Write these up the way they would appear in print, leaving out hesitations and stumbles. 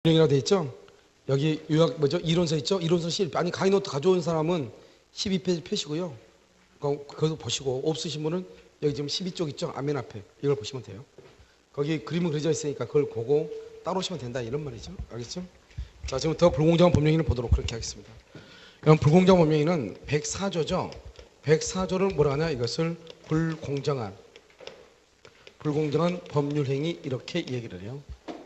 이라고 돼 있죠? 여기 요약 뭐죠? 이론서 있죠? 이론서 실 아니 강의 노트 가져온 사람은 12페이지 펴시고요. 그거 보시고 없으신 분은 여기 지금 12쪽 있죠? 앞면 앞에 이걸 보시면 돼요. 거기 그림은 그려져 있으니까 그걸 보고 따라오시면 된다 이런 말이죠. 알겠죠? 자, 지금부터 불공정한 법령위를 보도록 그렇게 하겠습니다. 그럼 불공정한 법령위는 104조죠. 104조를 뭐라 하냐? 이것을 불공정한 법률행위 이렇게 얘기를 해요.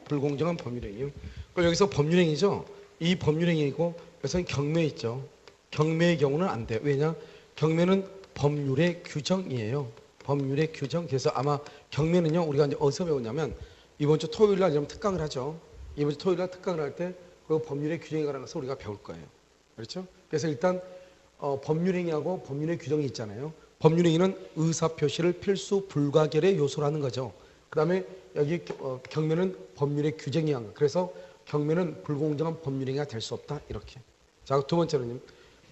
불공정한 법률행위. 그럼 여기서 법률행위죠. 이 법률행위이고 여기서는 경매 있죠. 경매의 경우는 안 돼요. 왜냐? 경매는 법률의 규정이에요. 법률의 규정. 그래서 아마 경매는요. 우리가 이제 어디서 배우냐면 이번 주 토요일 날 이런 특강을 하죠. 이번 주 토요일 날 특강을 할 때 그 법률의 규정에 관한 것을 우리가 배울 거예요. 그렇죠? 그래서 일단 법률행위하고 법률의 규정이 있잖아요. 법률행위는 의사표시를 필수 불가결의 요소라는 거죠. 그 다음에 여기 경매는 법률의 규정이 한 거. 그래서 경매는 불공정한 법률행위가 될 수 없다. 이렇게. 자, 두 번째는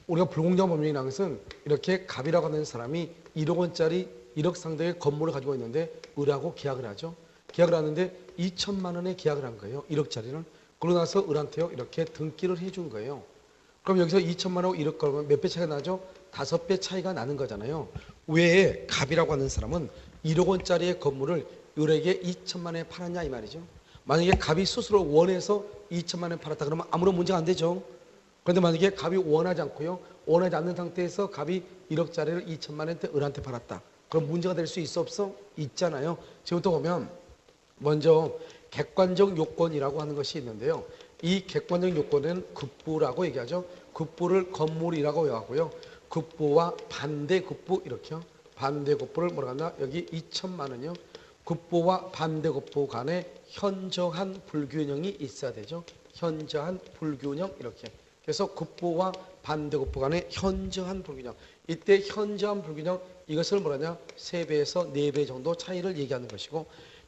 우리가 불공정한 법률행위라는 것은 이렇게 갑이라고 하는 사람이 1억 원짜리 1억 상당의 건물을 가지고 있는데 을하고 계약을 하죠. 계약을 하는데 2천만 원에 계약을 한 거예요. 1억짜리는. 그러고 나서 을한테요. 이렇게 등기를 해준 거예요. 그럼 여기서 2천만 원하고 1억 걸면 몇 배 차이가 나죠? 5배 차이가 나는 거잖아요. 왜 갑이라고 하는 사람은 1억 원짜리의 건물을 을에게 2천만 원에 팔았냐 이 말이죠. 만약에 갑이 스스로 원해서 2천만 원에 팔았다 그러면 아무런 문제가 안 되죠. 그런데 만약에 갑이 원하지 않고요. 원하지 않는 상태에서 갑이 1억짜리를 2천만 원에 을한테 팔았다. 그럼 문제가 될 수 있어 없어? 있잖아요. 지금부터 보면 먼저 객관적 요건이라고 하는 것이 있는데요. 이 객관적 요건은 급부라고 얘기하죠. 급부를 건물이라고 하고요. 급부와 반대급부 이렇게요. 반대급부를 뭐라고 하나? 여기 2천만 원이요. 급부와 반대급부 간에 현저한 불균형이 있어야 되죠. 현저한 불균형 이렇게. 그래서 급부와 반대급부 간에 현저한 불균형. 이때 현저한 불균형 이것을 뭐라냐? 3배에서 4배 정도 차이를 얘기하는 것이고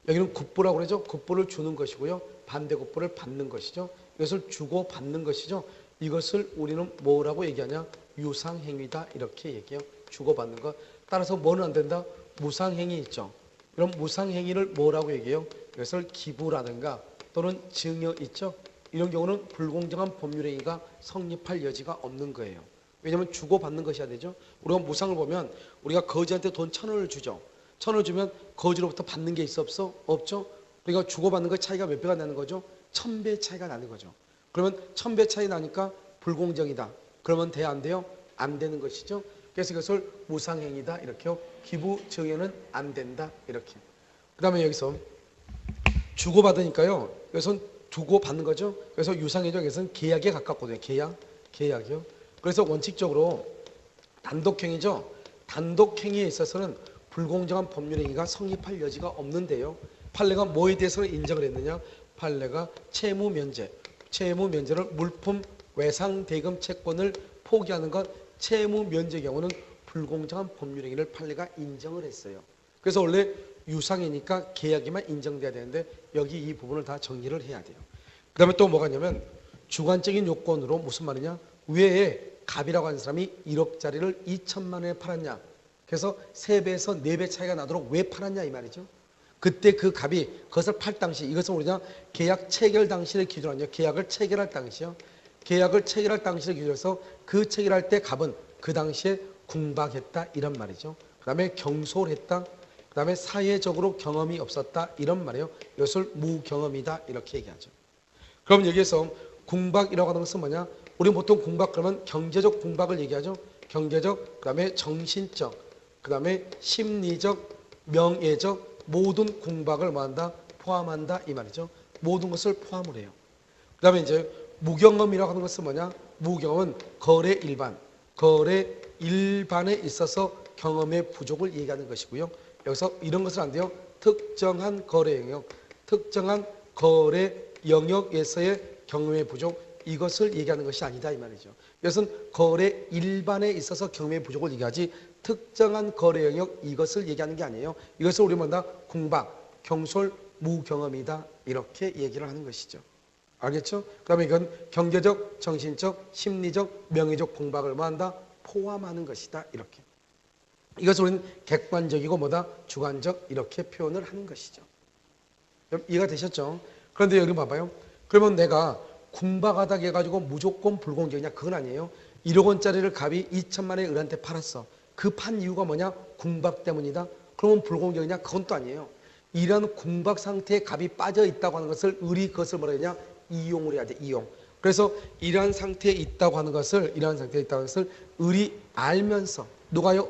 여기는 급부라고 그러죠. 급부를 주는 것이고요. 반대급부를 받는 것이죠. 이것을 주고 받는 것이죠. 이것을 우리는 뭐라고 얘기하냐? 유상행위다 이렇게 얘기해요. 주고받는 것. 따라서 뭐는 안 된다? 무상행위 있죠. 그럼 무상행위를 뭐라고 얘기해요? 이것을 기부라든가 또는 증여 있죠. 이런 경우는 불공정한 법률행위가 성립할 여지가 없는 거예요. 왜냐하면 주고받는 것이어야 되죠. 우리가 무상을 보면 우리가 거지한테 돈 1,000원을 주죠. 1,000원을 주면 거지로부터 받는 게 있어 없어? 없죠. 그러니까 주고받는 것 차이가 몇 배가 나는 거죠? 1,000배 차이가 나는 거죠. 그러면 1,000배 차이 나니까 불공정이다. 그러면 돼야 안 돼요? 안 되는 것이죠. 그래서 이것을 무상행위다 이렇게요. 기부 증여는 안 된다 이렇게. 그 다음에 여기서 주고받으니까요. 여기서는 주고받는 거죠. 그래서 유상행위죠. 여기서는 계약에 가깝거든요. 계약이요. 그래서 원칙적으로 단독행위죠. 단독행위에 있어서는 불공정한 법률행위가 성립할 여지가 없는데요. 판례가 뭐에 대해서는 인정을 했느냐? 판례가 채무면제. 채무면제를 물품 외상대금 채권을 포기하는 것 채무면제 경우는 불공정한 법률행위를 판례가 인정을 했어요. 그래서 원래 유상이니까 계약에만 인정돼야 되는데 여기 이 부분을 다 정리를 해야 돼요. 그 다음에 또 뭐가 있냐면 주관적인 요건으로 무슨 말이냐? 왜 갑이라고 하는 사람이 1억짜리를 2천만 원에 팔았냐? 그래서 3배에서 4배 차이가 나도록 왜 팔았냐 이 말이죠. 그때 그 갑이 그것을 팔 당시 이것은 우리가 계약 체결 당시를 기준으로 하죠. 계약을 체결할 당시요. 계약을 체결할 당시를 기준으로 해서 그 체결할 때 갑은 그 당시에 궁박했다 이런 말이죠. 그 다음에 경솔했다. 그 다음에 사회적으로 경험이 없었다 이런 말이에요. 이것을 무경험이다 이렇게 얘기하죠. 그럼 여기에서 궁박이라고 하는 것은 뭐냐? 우리는 보통 궁박 그러면 경제적 궁박을 얘기하죠. 경제적, 그 다음에 정신적, 그 다음에 심리적, 명예적 모든 궁박을 뭐한다? 포함한다 이 말이죠. 모든 것을 포함을 해요. 그 다음에 이제 무경험이라고 하는 것은 뭐냐? 무경험은 거래 일반에 있어서 경험의 부족을 얘기하는 것이고요. 여기서 이런 것은 안 돼요. 특정한 거래 영역, 특정한 거래 영역에서의 경험의 부족 이것을 얘기하는 것이 아니다 이 말이죠. 이것은 거래 일반에 있어서 경험의 부족을 얘기하지 특정한 거래 영역 이것을 얘기하는 게 아니에요. 이것을 우리 뭐다? 궁박, 경솔, 무경험이다 이렇게 얘기를 하는 것이죠. 알겠죠? 그 다음에 이건 경제적, 정신적, 심리적, 명예적 궁박을 뭐한다? 포함하는 것이다 이렇게. 이것을 우리는 객관적이고 뭐다? 주관적 이렇게 표현을 하는 것이죠. 이해가 되셨죠? 그런데 여기 봐봐요. 그러면 내가 궁박하다 해가지고 무조건 불공정이냐? 그건 아니에요. 1억 원짜리를 갑이 2천만 원에 을한테 팔았어. 그 판 이유가 뭐냐? 궁박 때문이다. 그러면 불공정이냐? 그건 또 아니에요. 이런 궁박 상태에 갑이 빠져 있다고 하는 것을 을이 그것을 뭐라 하냐? 이용을 해야 돼. 이용. 그래서 이러한 상태에 있다고 하는 것을 을이 알면서, 누가요?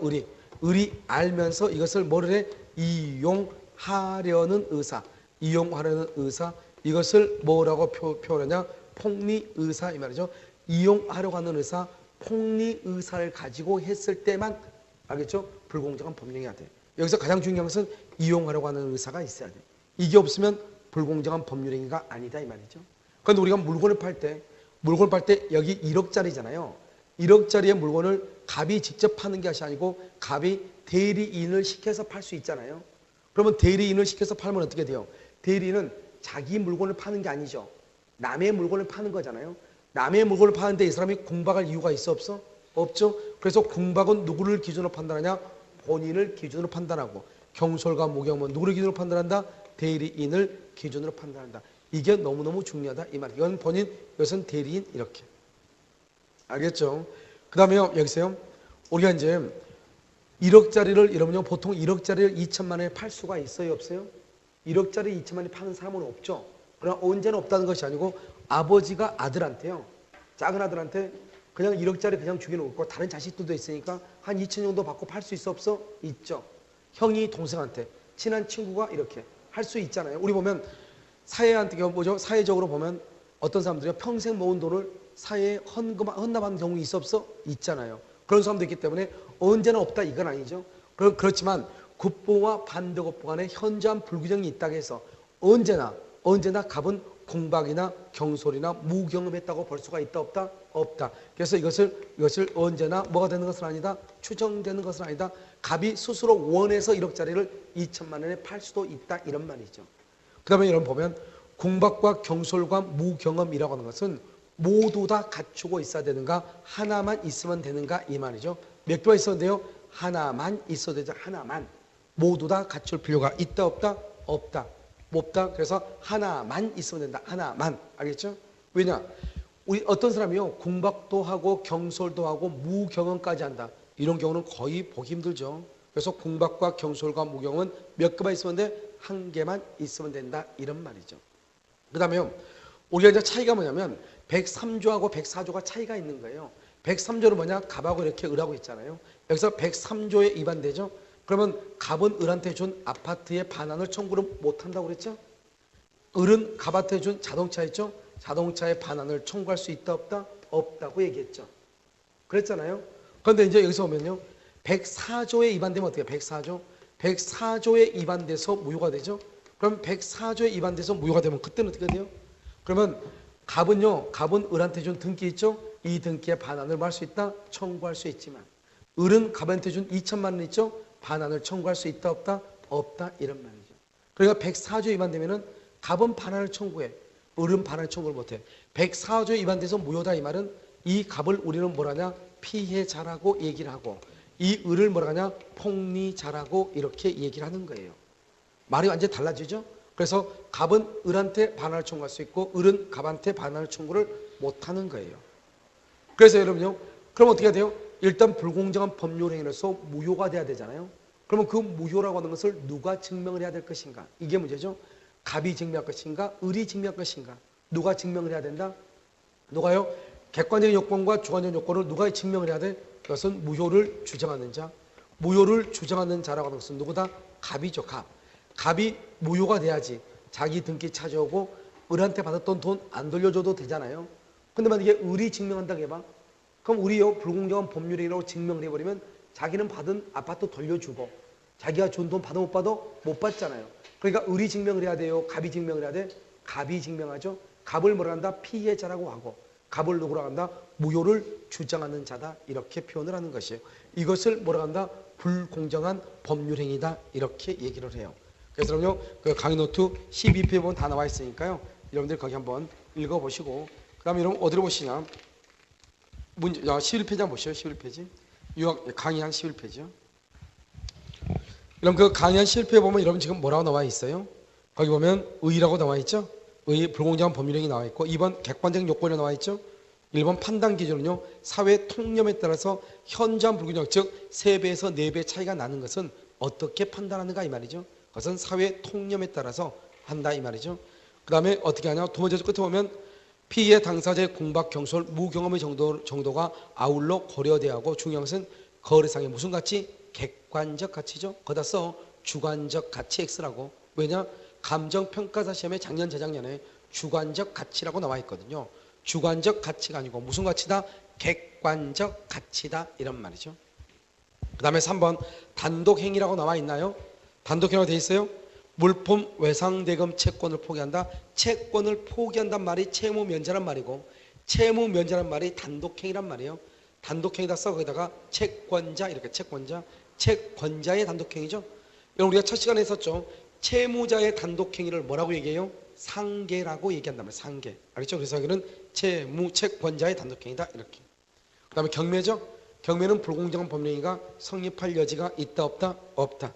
을이 알면서 이것을 뭐를 해? 이용하려는 의사. 이용하려는 의사. 이것을 뭐라고 표현하냐? 폭리의사 이 말이죠. 이용하려고 하는 의사, 폭리의사를 가지고 했을 때만, 알겠죠? 불공정한 법령이 해야 돼. 여기서 가장 중요한 것은 이용하려고 하는 의사가 있어야 돼. 이게 없으면 불공정한 법률행위가 아니다 이 말이죠. 그런데 우리가 물건을 팔 때 여기 1억짜리잖아요. 1억짜리의 물건을 갑이 직접 파는 것이 아니고 갑이 대리인을 시켜서 팔 수 있잖아요. 그러면 대리인을 시켜서 팔면 어떻게 돼요? 대리인은 자기 물건을 파는 게 아니죠. 남의 물건을 파는 거잖아요. 남의 물건을 파는데 이 사람이 궁박할 이유가 있어 없어? 없죠. 그래서 궁박은 누구를 기준으로 판단하냐? 본인을 기준으로 판단하고, 경솔과 무경은 누구를 기준으로 판단한다? 대리인을 기준으로 판단한다. 이게 너무너무 중요하다 이 말이에요. 이건 본인, 이것은 대리인 이렇게. 알겠죠? 그 다음에요. 여기서요. 우리가 이제 1억짜리를 이러면요. 보통 1억짜리를 2천만 원에 팔 수가 있어요? 없어요? 1억짜리 2천만 원에 파는 사람은 없죠. 그러나 언제나 없다는 것이 아니고 아버지가 아들한테요. 작은 아들한테 그냥 1억짜리 그냥 주기놓고 다른 자식들도 있으니까 한 2천 정도 받고 팔 수 있어 없어? 있죠. 형이 동생한테, 친한 친구가 이렇게 할 수 있잖아요. 우리 보면 사회한테 뭐죠? 사회적으로 보면 어떤 사람들이 평생 모은 돈을 사회에 헌납하는 경우 있어 없어? 있잖아요. 그런 사람도 있기 때문에 언제나 없다 이건 아니죠. 그렇지만 국보와 반대국보 간에 현저한 불균형이 있다고 해서 언제나 갑은 궁박이나 경솔이나 무경험했다고 볼 수가 있다 없다? 없다. 그래서 이것을 언제나 뭐가 되는 것은 아니다. 추정되는 것은 아니다. 갑이 스스로 원해서 1억짜리를 2천만 원에 팔 수도 있다 이런 말이죠. 그 다음에 여러분 보면 궁박과 경솔과 무경험이라고 하는 것은 모두 다 갖추고 있어야 되는가? 하나만 있으면 되는가? 이 말이죠. 몇 개가 있어야 돼요? 하나만 있어야 되죠. 하나만. 모두 다 갖출 필요가 있다 없다? 없다. 없다. 그래서 하나만 있으면 된다. 하나만. 알겠죠? 왜냐? 우리 어떤 사람이요. 궁박도 하고 경솔도 하고 무경험까지 한다. 이런 경우는 거의 보기 힘들죠. 그래서 궁박과 경솔과 무경험은 몇 개만 있으면 돼? 한 개만 있으면 된다. 이런 말이죠. 그 다음에요. 우리가 이제 차이가 뭐냐면 103조하고 104조가 차이가 있는 거예요. 103조는 뭐냐? 갑하고 이렇게 을하고 있잖아요. 여기서 103조에 위반되죠. 그러면 갑은 을한테 준 아파트의 반환을 청구를 못한다고 그랬죠. 을은 갑한테 준 자동차 있죠. 자동차의 반환을 청구할 수 있다 없다? 없다고 얘기했죠. 그랬잖아요. 그런데 이제 여기서 보면요. 104조에 위반되면 어떻게 해요? 104조. 104조에 위반돼서 무효가 되죠. 그럼 104조에 위반돼서 무효가 되면 그때는 어떻게 돼요? 그러면 갑은 을한테 준 등기 있죠. 이 등기의 반환을 뭐 할 수 있다? 청구할 수 있지만 을은 갑한테 준 2천만 원 있죠. 반환을 청구할 수 있다 없다? 없다 이런 말이죠. 그러니까 104조에 위반되면은 갑은 반환을 청구해. 을은 반환을 청구를 못해. 104조에 위반돼서 무효다 이 말은 이 갑을 우리는 뭐라냐? 피해자라고 얘기를 하고 이 을을 뭐라 하냐? 폭리자라고 이렇게 얘기를 하는 거예요. 말이 완전히 달라지죠. 그래서 갑은 을한테 반환을 청구할 수 있고 을은 갑한테 반환을 청구를 못하는 거예요. 그래서 여러분요. 그럼 어떻게 해야 돼요? 일단 불공정한 법률행위로서 무효가 돼야 되잖아요. 그러면 그 무효라고 하는 것을 누가 증명을 해야 될 것인가? 이게 문제죠. 갑이 증명할 것인가? 을이 증명할 것인가? 누가 증명을 해야 된다? 누가요? 객관적인 요건과 주관적인 요건을 누가 증명을 해야 돼? 그것은 무효를 주장하는 자. 무효를 주장하는 자라고 하는 것은 누구다? 갑이죠. 갑. 갑이 무효가 돼야지 자기 등기 찾아오고 을한테 받았던 돈 안 돌려줘도 되잖아요. 근데 만약에 을이 증명한다고 해봐. 그럼 우리요 불공정한 법률이라고 증명을 해버리면 자기는 받은 아파트 돌려주고 자기가 준 돈 받아 못 받아? 못 받잖아요. 그러니까 을이 증명을 해야 돼요? 갑이 증명을 해야 돼? 갑이 증명하죠. 갑을 뭐라 한다? 피해자라고 하고 갑을 누구라고 한다? 무효를 주장하는 자다 이렇게 표현을 하는 것이에요. 이것을 뭐라 한다? 불공정한 법률행위다 이렇게 얘기를 해요. 그래서 여러분요 그 강의 노트 12페이지 보면 다 나와 있으니까요. 여러분들 거기 한번 읽어보시고 그 다음에 여러분 어디로 보시냐 11페이지 한번 보시죠. 11페이지 유학 강의 한 11페이지요. 여러분 그 강의 한 11페이지 보면 여러분 지금 뭐라고 나와 있어요? 거기 보면 의라고 나와 있죠. 불공정한 법률행위 나와 있고 2번 객관적인 요건이 나와 있죠. 1번 판단 기준은요. 사회 통념에 따라서 현저한 불균형, 즉 3배에서 4배 차이가 나는 것은 어떻게 판단하는가 이 말이죠. 그것은 사회 통념에 따라서 한다 이 말이죠. 그 다음에 어떻게 하냐. 두 번째 끝에 보면 피해 당사자의 공박, 경솔, 무경험의 정도가 아울러 고려돼야 하고 중요한 것은 거래상의 무슨 가치? 객관적 가치죠. 거기다 써 주관적 가치 X라고. 왜냐? 감정평가사 시험에 작년 재작년에 주관적 가치라고 나와 있거든요. 주관적 가치가 아니고 무슨 가치다? 객관적 가치다 이런 말이죠. 그 다음에 3번 단독행위라고 나와 있나요? 단독행위라고 돼 있어요. 물품 외상대금 채권을 포기한다. 채권을 포기한단 말이 채무면제란 말이고 채무면제란 말이 단독행위란 말이에요. 단독행위다 써 거기다가 채권자 이렇게 채권자의 단독행위죠. 여러분 우리가 첫 시간에 했었죠. 채무자의 단독행위를 뭐라고 얘기해요? 상계라고 얘기한단 말이에요. 상계. 알겠죠? 그래서 여기는 채권자의 단독행위다 이렇게. 그 다음에 경매죠. 경매는 불공정한 법령행위가 성립할 여지가 있다 없다? 없다.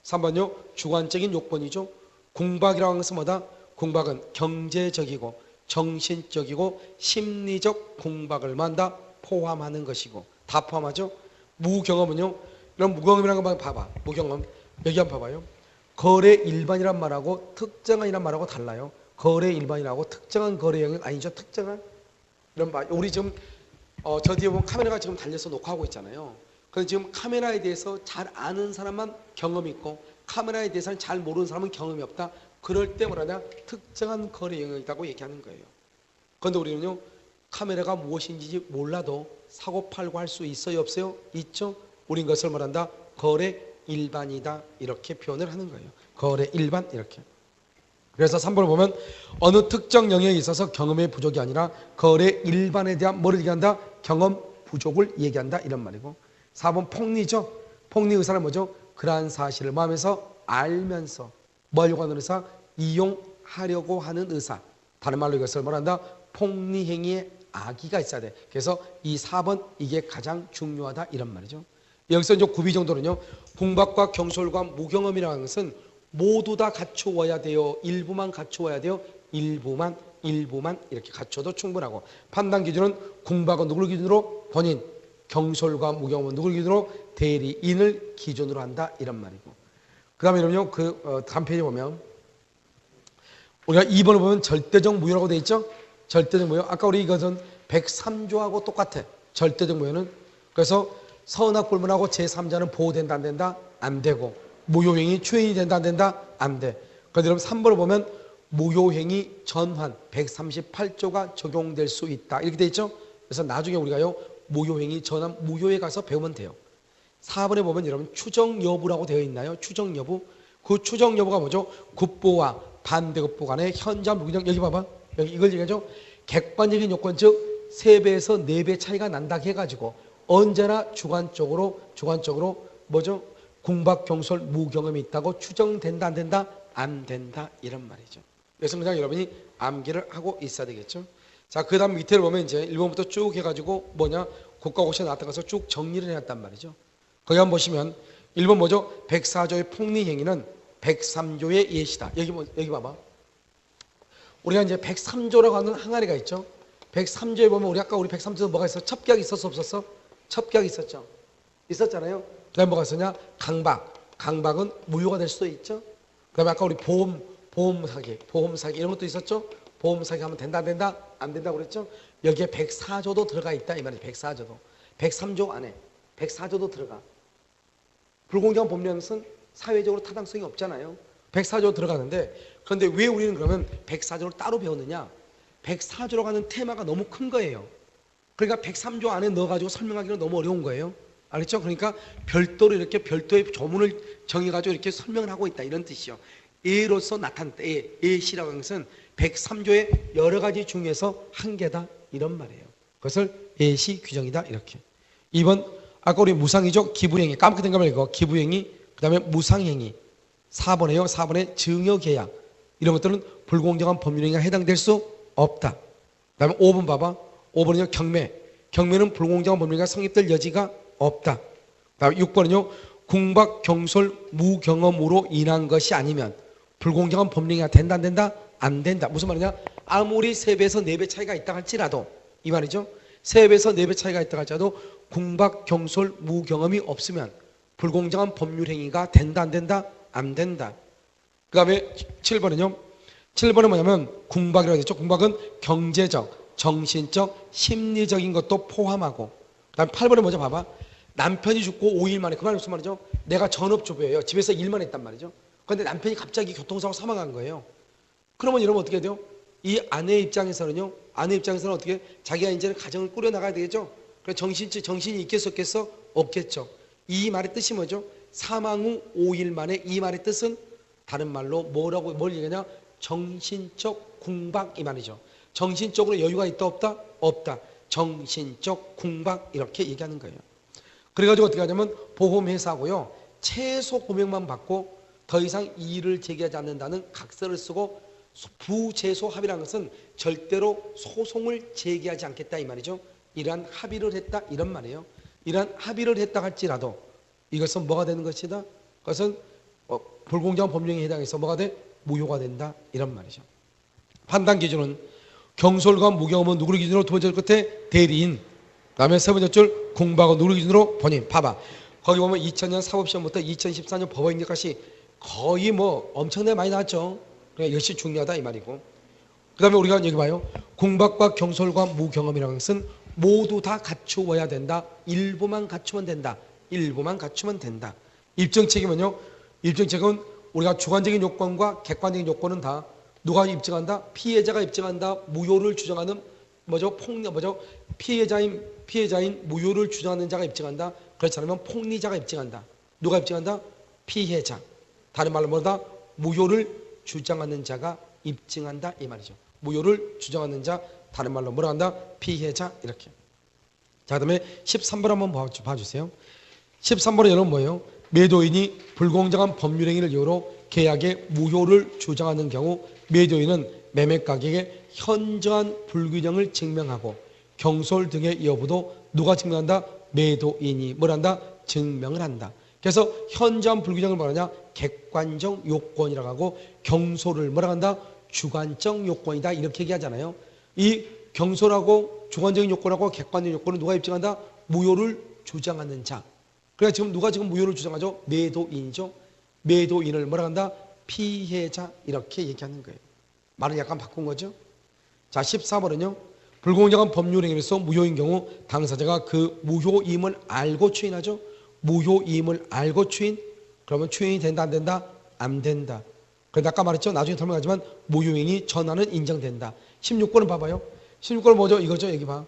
3번요. 주관적인 요건이죠. 공박이라고 하는 것은 뭐다? 공박은 경제적이고 정신적이고 심리적 공박을 만다 포함하는 것이고 다 포함하죠. 무경험은요. 이런 무경험이라는 거 봐봐. 무경험. 여기 한번 봐봐요. 거래 일반이란 말하고 특정한이란 말하고 달라요. 거래 일반이라고 특정한 거래형은 아니죠. 특정한 이런 말. 우리 지금 저 뒤에 보면 카메라가 지금 달려서 녹화하고 있잖아요. 그래서 지금 카메라에 대해서 잘 아는 사람만 경험이 있고 카메라에 대해서는 잘 모르는 사람은 경험이 없다. 그럴 때 뭐라냐? 특정한 거래 영역이라고 얘기하는 거예요. 그런데 우리는요. 카메라가 무엇인지 몰라도 사고 팔고 할 수 있어요? 없어요? 있죠? 우린 것을 말한다. 거래 일반이다. 이렇게 표현을 하는 거예요. 거래 일반 이렇게. 그래서 3번을 보면 어느 특정 영역에 있어서 경험의 부족이 아니라 거래 일반에 대한 뭐를 얘기한다? 경험 부족을 얘기한다. 이런 말이고 4번 폭리죠. 폭리 의사는 뭐죠? 그러한 사실을 마음에서 알면서 뭐 하려고 하는 의사? 이용하려고 하는 의사. 다른 말로 이것을 말한다. 폭리 행위의 악의가 있어야 돼. 그래서 이 4번 이게 가장 중요하다 이런 말이죠. 여기서 이제 구비 정도는요. 공박과 경솔과 무경험이라는 것은 모두 다 갖추어야 돼요. 일부만 갖추어야 돼요. 일부만 이렇게 갖춰도 충분하고 판단 기준은 공박은 누구를 기준으로? 본인. 경솔과 무경험은 누구를 기준으로? 대리인을 기준으로 한다 이런 말이고 그 다음에 여러분요. 다음 페이지 보면 우리가 2번을 보면 절대적 무효라고 돼 있죠. 절대적 무효. 아까 우리 이것은 103조하고 똑같아. 절대적 무효는. 그래서 서은학 불문하고 제3자는 보호된다 안 된다? 안 되고 무효행위 추행이 된다 안 된다? 안 돼. 그런데 여러분 3번을 보면 무효행위 전환 138조가 적용될 수 있다. 이렇게 돼 있죠. 그래서 나중에 우리가요. 무효행위 전환 무효에 가서 배우면 돼요. 4번에 보면 여러분 추정 여부라고 되어 있나요? 추정 여부. 그 추정 여부가 뭐죠? 국보와 반대급보 간의 현저한 불균형. 여기 봐봐. 여기 이걸 얘기하죠. 객관적인 요건 즉 3배에서 4배 차이가 난다 해가지고 언제나 주관적으로 뭐죠? 공박, 경솔, 무경험이 있다고 추정된다 안 된다? 안 된다 이런 말이죠. 그래서 그냥 여러분이 암기를 하고 있어야 되겠죠. 자, 그 다음 밑에를 보면 이제 1번부터 쭉 해가지고 뭐냐? 국가고시에 나왔던 것을 쭉 정리를 해놨단 말이죠. 거기 한번 보시면 1번 뭐죠? 104조의 폭리행위는 103조의 예시다. 여기 봐봐. 우리가 이제 103조라고 하는 항아리가 있죠. 103조에 보면 우리 아까 103조에 뭐가 있어? 첩기약이 있었어 없었어? 첩기약이 있었죠. 있었잖아요. 그 다음에 뭐가 있었냐? 강박. 강박은 무효가 될 수도 있죠. 그 다음에 아까 우리 보험 사기 이런 것도 있었죠. 보험 사기 하면 된다 안 된다? 안 된다고 그랬죠. 여기에 104조도 들어가 있다 이 말이죠. 104조도. 103조 안에 104조도 들어가. 불공정한 법령은 사회적으로 타당성이 없잖아요. 104조 들어가는데 그런데 왜 우리는 그러면 104조를 따로 배웠느냐? 104조라고 하는 테마가 너무 큰 거예요. 그러니까 103조 안에 넣어가지고 설명하기는 너무 어려운 거예요. 알겠죠? 그러니까 별도로 이렇게 별도의 조문을 정해가지고 이렇게 설명을 하고 있다 이런 뜻이요. 예로서 나타났다. 예시라고 하는 것은 103조의 여러 가지 중에서 한 개다 이런 말이에요. 그것을 예시 규정이다 이렇게. 2번 아까 우리 무상이죠. 기부행위 까맣게 된 거만 읽어. 기부행위 그 다음에 무상행위 4번에요. 4번에 증여계약 이런 것들은 불공정한 법률행위가 해당될 수 없다. 그 다음에 5번 봐봐. 5번은요. 경매는 불공정한 법률행위가 성립될 여지가 없다. 그 다음에 6번은요. 공박, 경솔, 무경험으로 인한 것이 아니면 불공정한 법령행위가 된다 안 된다? 안 된다. 무슨 말이냐? 아무리 3배에서 4배 차이가 있다 할지라도 이 말이죠. 3배에서 4배 차이가 있다 할지라도 궁박, 경솔, 무경험이 없으면 불공정한 법률 행위가 된다 안 된다? 안 된다. 그 다음에 7번은요. 7번은 뭐냐면 궁박이라고 했죠. 궁박은 경제적, 정신적, 심리적인 것도 포함하고 그 다음에 8번은 뭐죠? 봐봐. 남편이 죽고 5일 만에 그 말이 무슨 말이죠? 내가 전업주부예요. 집에서 일만 했단 말이죠. 그런데 남편이 갑자기 교통사고 사망한 거예요. 그러면 이러면 어떻게 돼요? 이 아내 입장에서는요. 아내 입장에서는 어떻게 자기가 이제는 가정을 꾸려나가야 되겠죠. 그래서 정신이 있겠어 없겠어? 없겠죠. 이 말의 뜻이 뭐죠? 사망 후 5일 만에 이 말의 뜻은 다른 말로 뭘 얘기하냐? 정신적 궁박 이 말이죠. 정신적으로 여유가 있다 없다? 없다. 정신적 궁박 이렇게 얘기하는 거예요. 그래가지고 어떻게 하냐면 보험회사하고요. 최소 고백만 받고 더 이상 이의를 제기하지 않는다는 각서를 쓰고 부재소 합의라는 것은 절대로 소송을 제기하지 않겠다 이 말이죠. 이러한 합의를 했다 이런 말이에요. 이러한 합의를 했다 할지라도 이것은 뭐가 되는 것이다? 그것은 불공정한 법령에 해당해서 뭐가 돼? 무효가 된다 이런 말이죠. 판단 기준은 경솔과 무경험은 누구를 기준으로 두 번째 끝에 대리인 그 다음에 세 번째 줄 궁박은 누구를 기준으로 본인. 봐봐. 거기 보면 2000년 사법시험부터 2014년 법원인력까지 거의 뭐 엄청나게 많이 나왔죠. 그러니까 이것이 중요하다 이 말이고 그 다음에 우리가 여기 봐요. 궁박과 경솔과 무경험이라는 것은 모두 다 갖추어야 된다. 일부만 갖추면 된다. 일부만 갖추면 된다. 입증책임은요. 입증책은 우리가 주관적인 요건과 객관적인 요건은 다 누가 입증한다? 피해자가 입증한다. 무효를 주장하는 뭐죠? 피해자인 무효를 주장하는 자가 입증한다. 그렇지 않으면 폭리자가 입증한다. 누가 입증한다? 피해자. 다른 말로 뭐다? 무효를 주장하는 자가 입증한다 이 말이죠. 무효를 주장하는 자, 다른 말로 뭐라 한다? 피해자 이렇게. 자, 그다음에 13번 한번 봐주세요. 13번은 여러분 뭐예요? 매도인이 불공정한 법률행위를 이유로 계약의 무효를 주장하는 경우 매도인은 매매가격의 현저한 불균형을 증명하고 경솔 등의 여부도 누가 증명한다? 매도인이 뭘 한다? 증명을 한다. 그래서 현저한 불균형을 말하냐? 객관적 요건이라고 하고 경솔을 뭐라고 한다? 주관적 요건이다 이렇게 얘기하잖아요. 이 경솔하고 주관적인 요건하고 객관적 요건은 누가 입증한다? 무효를 주장하는 자. 그러니까 지금 누가 지금 무효를 주장하죠? 매도인이죠. 매도인을 뭐라고 한다? 피해자 이렇게 얘기하는 거예요. 말을 약간 바꾼 거죠. 자, 14번은요. 불공정한 법률행위로서 무효인 경우 당사자가 그 무효임을 알고 추인하죠. 무효임을 알고 추인. 그러면 추인이 된다 안 된다? 안 된다. 그런데 아까 말했죠. 나중에 설명하지만 무효인이 전환은 인정된다. 16번은 봐봐요. 16번은 뭐죠? 이거죠. 여기 봐.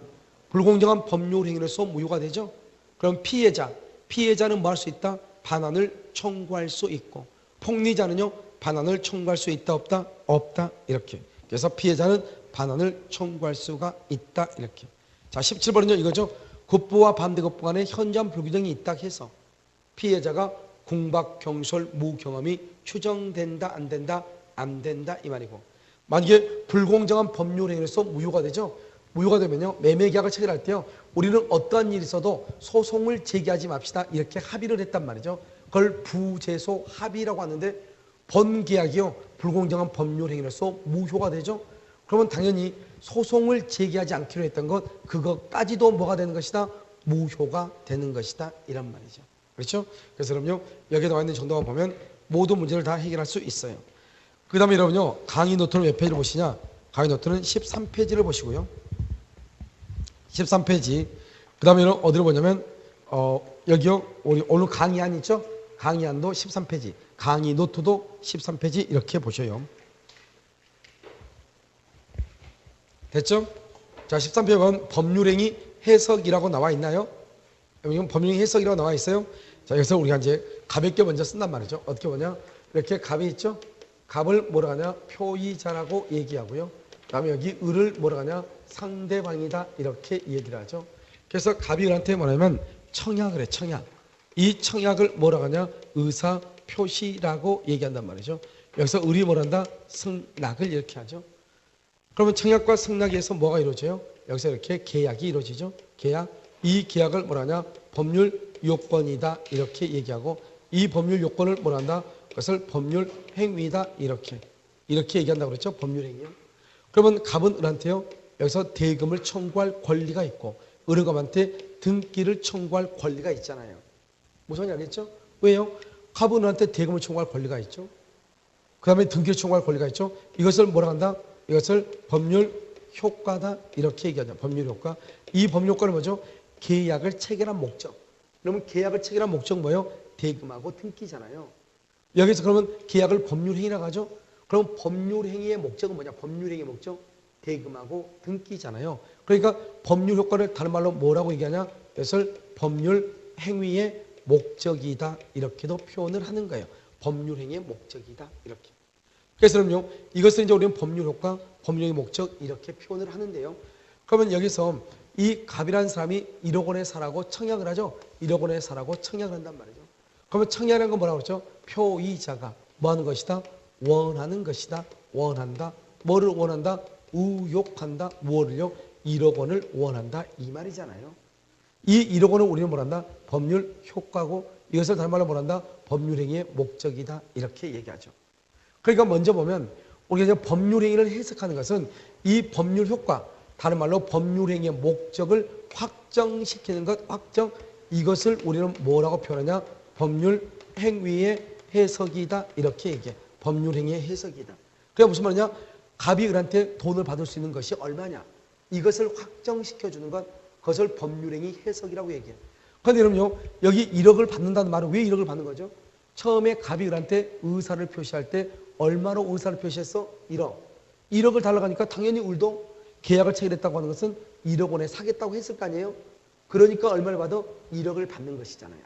불공정한 법률행위로서 무효가 되죠. 그럼 피해자는 뭐 할 수 있다? 반환을 청구할 수 있고 폭리자는요. 반환을 청구할 수 있다 없다? 없다 이렇게. 그래서 피해자는 반환을 청구할 수가 있다 이렇게. 자, 17번은요. 이거죠. 급부와 반대급부 간에 현저한 불균형이 있다 해서 피해자가 궁박, 경솔, 무경험이 추정된다 안 된다? 안 된다 이 말이고 만약에 불공정한 법률행위로서 무효가 되죠. 무효가 되면요. 매매계약을 체결할 때요. 우리는 어떠한 일이 있어도 소송을 제기하지 맙시다 이렇게 합의를 했단 말이죠. 그걸 부재소 합의라고 하는데 본계약이요. 불공정한 법률행위로서 무효가 되죠. 그러면 당연히 소송을 제기하지 않기로 했던 것 그것까지도 뭐가 되는 것이다? 무효가 되는 것이다 이런 말이죠. 그렇죠? 그래서 그럼요. 여기에 나와 있는 정도만 보면 모든 문제를 다 해결할 수 있어요. 그 다음에 여러분요. 강의 노트는 몇 페이지를 보시냐? 강의 노트는 13페이지를 보시고요. 13페이지. 그 다음에 어디로 보냐면 여기요. 우리 오늘 강의안 있죠? 강의안도 13페이지. 강의 노트도 13페이지 이렇게 보셔요. 됐죠? 자, 13페이지 보면 법률행위 해석이라고 나와 있나요? 이건 법률행위 해석이라고 나와 있어요. 자, 여기서 우리가 이제 가볍게 먼저 쓴단 말이죠. 어떻게 보냐? 이렇게 갑이 있죠? 갑을 뭐라 하냐? 표의자라고 얘기하고요. 그 다음에 여기 을을 뭐라 하냐? 상대방이다 이렇게 얘기를 하죠. 그래서 갑이 을한테 뭐냐면 청약을 해. 청약. 이 청약을 뭐라 하냐? 의사 표시라고 얘기한단 말이죠. 여기서 을이 뭐라 한다? 승낙을 이렇게 하죠. 그러면 청약과 승낙에서 뭐가 이루어져요? 여기서 이렇게 계약이 이루어지죠. 계약. 이 계약을 뭐라 하냐? 법률 요건이다 이렇게 얘기하고 이 법률 요건을 뭐라 한다? 그것을 법률 행위다 이렇게. 이렇게 얘기한다고 그랬죠. 법률행위요. 그러면 갑은 을한테요. 여기서 대금을 청구할 권리가 있고 을은 갑한테 등기를 청구할 권리가 있잖아요. 무슨 말인지 알겠죠? 왜요? 갑은 을한테 대금을 청구할 권리가 있죠. 그 다음에 등기를 청구할 권리가 있죠. 이것을 뭐라 한다? 이것을 법률 효과다 이렇게 얘기하죠. 법률 효과. 이 법률 효과는 뭐죠? 계약을 체결한 목적. 그러면 계약을 체결한 목적 뭐예요? 대금하고 등기잖아요. 여기서 그러면 계약을 법률행위라고 하죠. 그럼 법률행위의 목적은 뭐냐? 법률행위의 목적? 대금하고 등기잖아요. 그러니까 법률 효과를 다른 말로 뭐라고 얘기하냐? 이것을 법률행위의 목적이다 이렇게도 표현을 하는 거예요. 법률행위의 목적이다 이렇게. 그래서 그럼요. 이것을 이제 우리는 법률 효과, 법률행위 목적 이렇게 표현을 하는데요. 그러면 여기서 이 갑이라는 사람이 1억 원에 사라고 청약을 하죠. 1억 원에 사라고 청약을 한단 말이죠. 그러면 청약이라는 건 뭐라고 그러죠? 표의자가 뭐 하는 것이다? 원하는 것이다. 원한다. 뭐를 원한다? 의욕한다. 무엇을요? 1억 원을 원한다. 이 말이잖아요. 이 1억 원을 우리는 뭐란다? 법률 효과고 이것을 다른 말로 뭐란다? 법률행위의 목적이다. 이렇게 얘기하죠. 그러니까 먼저 보면 우리가 이제 법률행위를 해석하는 것은 이 법률 효과, 다른 말로 법률행위의 목적을 확정시키는 것, 확정, 이것을 우리는 뭐라고 표현하냐? 법률행위의 해석이다. 이렇게 얘기해. 법률행위의 해석이다. 그게 무슨 말이냐? 갑이 을한테 돈을 받을 수 있는 것이 얼마냐? 이것을 확정시켜주는 것, 그것을 법률행위 해석이라고 얘기해. 그런데 여러분요, 여기 1억을 받는다는 말은 왜 1억을 받는 거죠? 처음에 갑이 을한테 의사를 표시할 때 얼마로 의사를 표시했어? 1억. 1억을 달라고 하니까 당연히 을도 계약을 체결했다고 하는 것은 1억 원에 사겠다고 했을 거 아니에요? 그러니까 얼마를 받아? 1억을 받는 것이잖아요.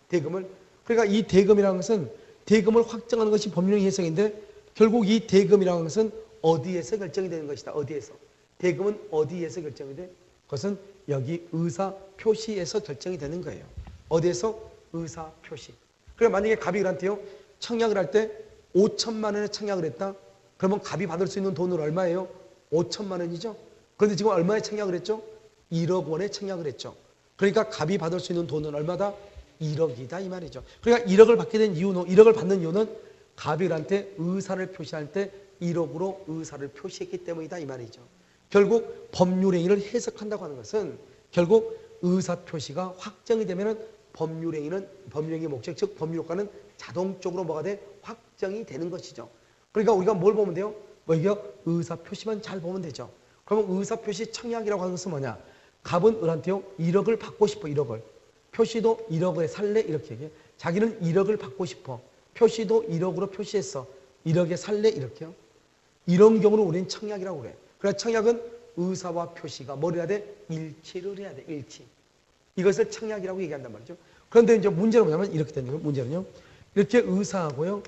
대금을. 그러니까 이 대금이라는 것은 대금을 확정하는 것이 법률행위 해석인데 결국 이 대금이라는 것은 어디에서 결정이 되는 것이다. 어디에서? 대금은 어디에서 결정이 돼? 그것은 여기 의사 표시에서 결정이 되는 거예요. 어디에서? 의사 표시. 그러니까 만약에 갑이 을한테요. 청약을 할 때 5천만 원에 청약을 했다. 그러면 갑이 받을 수 있는 돈은 얼마예요? 5천만 원이죠. 그런데 지금 얼마에 청약을 했죠? 1억 원에 청약을 했죠. 그러니까 갑이 받을 수 있는 돈은 얼마다? 1억이다 이 말이죠. 그러니까 1억을 받게 된 이유는 1억을 받는 이유는 갑이 을한테 의사를 표시할 때 1억으로 의사를 표시했기 때문이다 이 말이죠. 결국 법률행위를 해석한다고 하는 것은 결국 의사 표시가 확정이 되면은 법률행위의 목적 즉 법률효과는 자동적으로 뭐가 돼? 확정이 되는 것이죠. 그러니까 우리가 뭘 보면 돼요? 뭐 이게 의사 표시만 잘 보면 되죠. 그러면 의사 표시 청약이라고 하는 것은 뭐냐? 갑은 을한테요 1억을 받고 싶어 1억을. 표시도 1억에 살래 이렇게 얘기해. 자기는 1억을 받고 싶어. 표시도 1억으로 표시했어. 1억에 살래 이렇게요. 이런 경우는 우리는 청약이라고 그래. 그래서 청약은 의사와 표시가 뭘 해야 돼? 일치를 해야 돼. 일치. 이것을 청약이라고 얘기한단 말이죠. 그런데 이제 문제는 뭐냐면 이렇게 되는 거예요. 문제는요. 이렇게 의사하고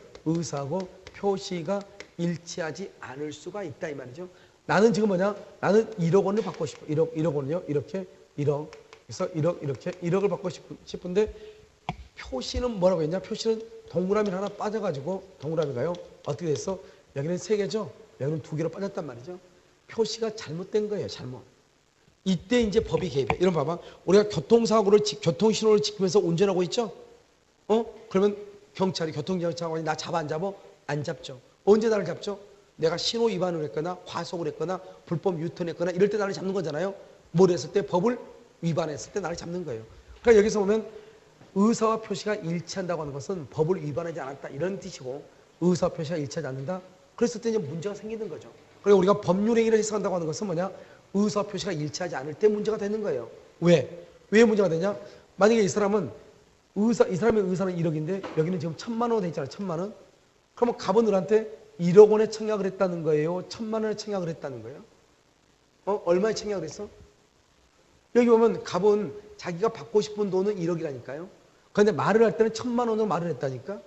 표시가 일치하지 않을 수가 있다 이 말이죠. 나는 지금 뭐냐? 나는 1억 원을 받고 싶어. 1억 원은요. 이렇게 1억. 그래서 1억 이렇게 1억을 받고 싶은데 표시는 뭐라고 했냐? 표시는 동그라미 하나 빠져가지고 동그라미가요. 어떻게 됐어? 여기는 3개죠. 여기는 2개로 빠졌단 말이죠. 표시가 잘못된 거예요. 잘못. 이때 이제 법이 개입해. 이런 봐봐. 우리가 교통신호를 지키면서 운전하고 있죠? 그러면 경찰이 교통경찰관이 나 잡아 안 잡아? 안 잡죠. 언제 나를 잡죠? 내가 신호 위반을 했거나 과속을 했거나 불법 유턴했거나 이럴 때 나를 잡는 거잖아요. 뭘 했을 때? 법을 위반했을 때 나를 잡는 거예요. 그러니까 여기서 보면 의사와 표시가 일치한다고 하는 것은 법을 위반하지 않았다 이런 뜻이고 의사와 표시가 일치하지 않는다. 그랬을 때 이제 문제가 생기는 거죠. 그리고 우리가 법률행위를 해석한다고 하는 것은 뭐냐? 의사와 표시가 일치하지 않을 때 문제가 되는 거예요. 왜? 왜 문제가 되냐? 만약에 이 사람의 의사는 1억인데 여기는 지금 1,000만 원 돼 있잖아요. 1,000만 원. 그러면 갑은 을한테 1억 원에 청약을 했다는 거예요. 1,000만 원에 청약을 했다는 거예요. 얼마에 청약을 했어? 여기 보면 갑은 자기가 받고 싶은 돈은 1억이라니까요. 그런데 말을 할 때는 1,000만 원으로 말을 했다니까.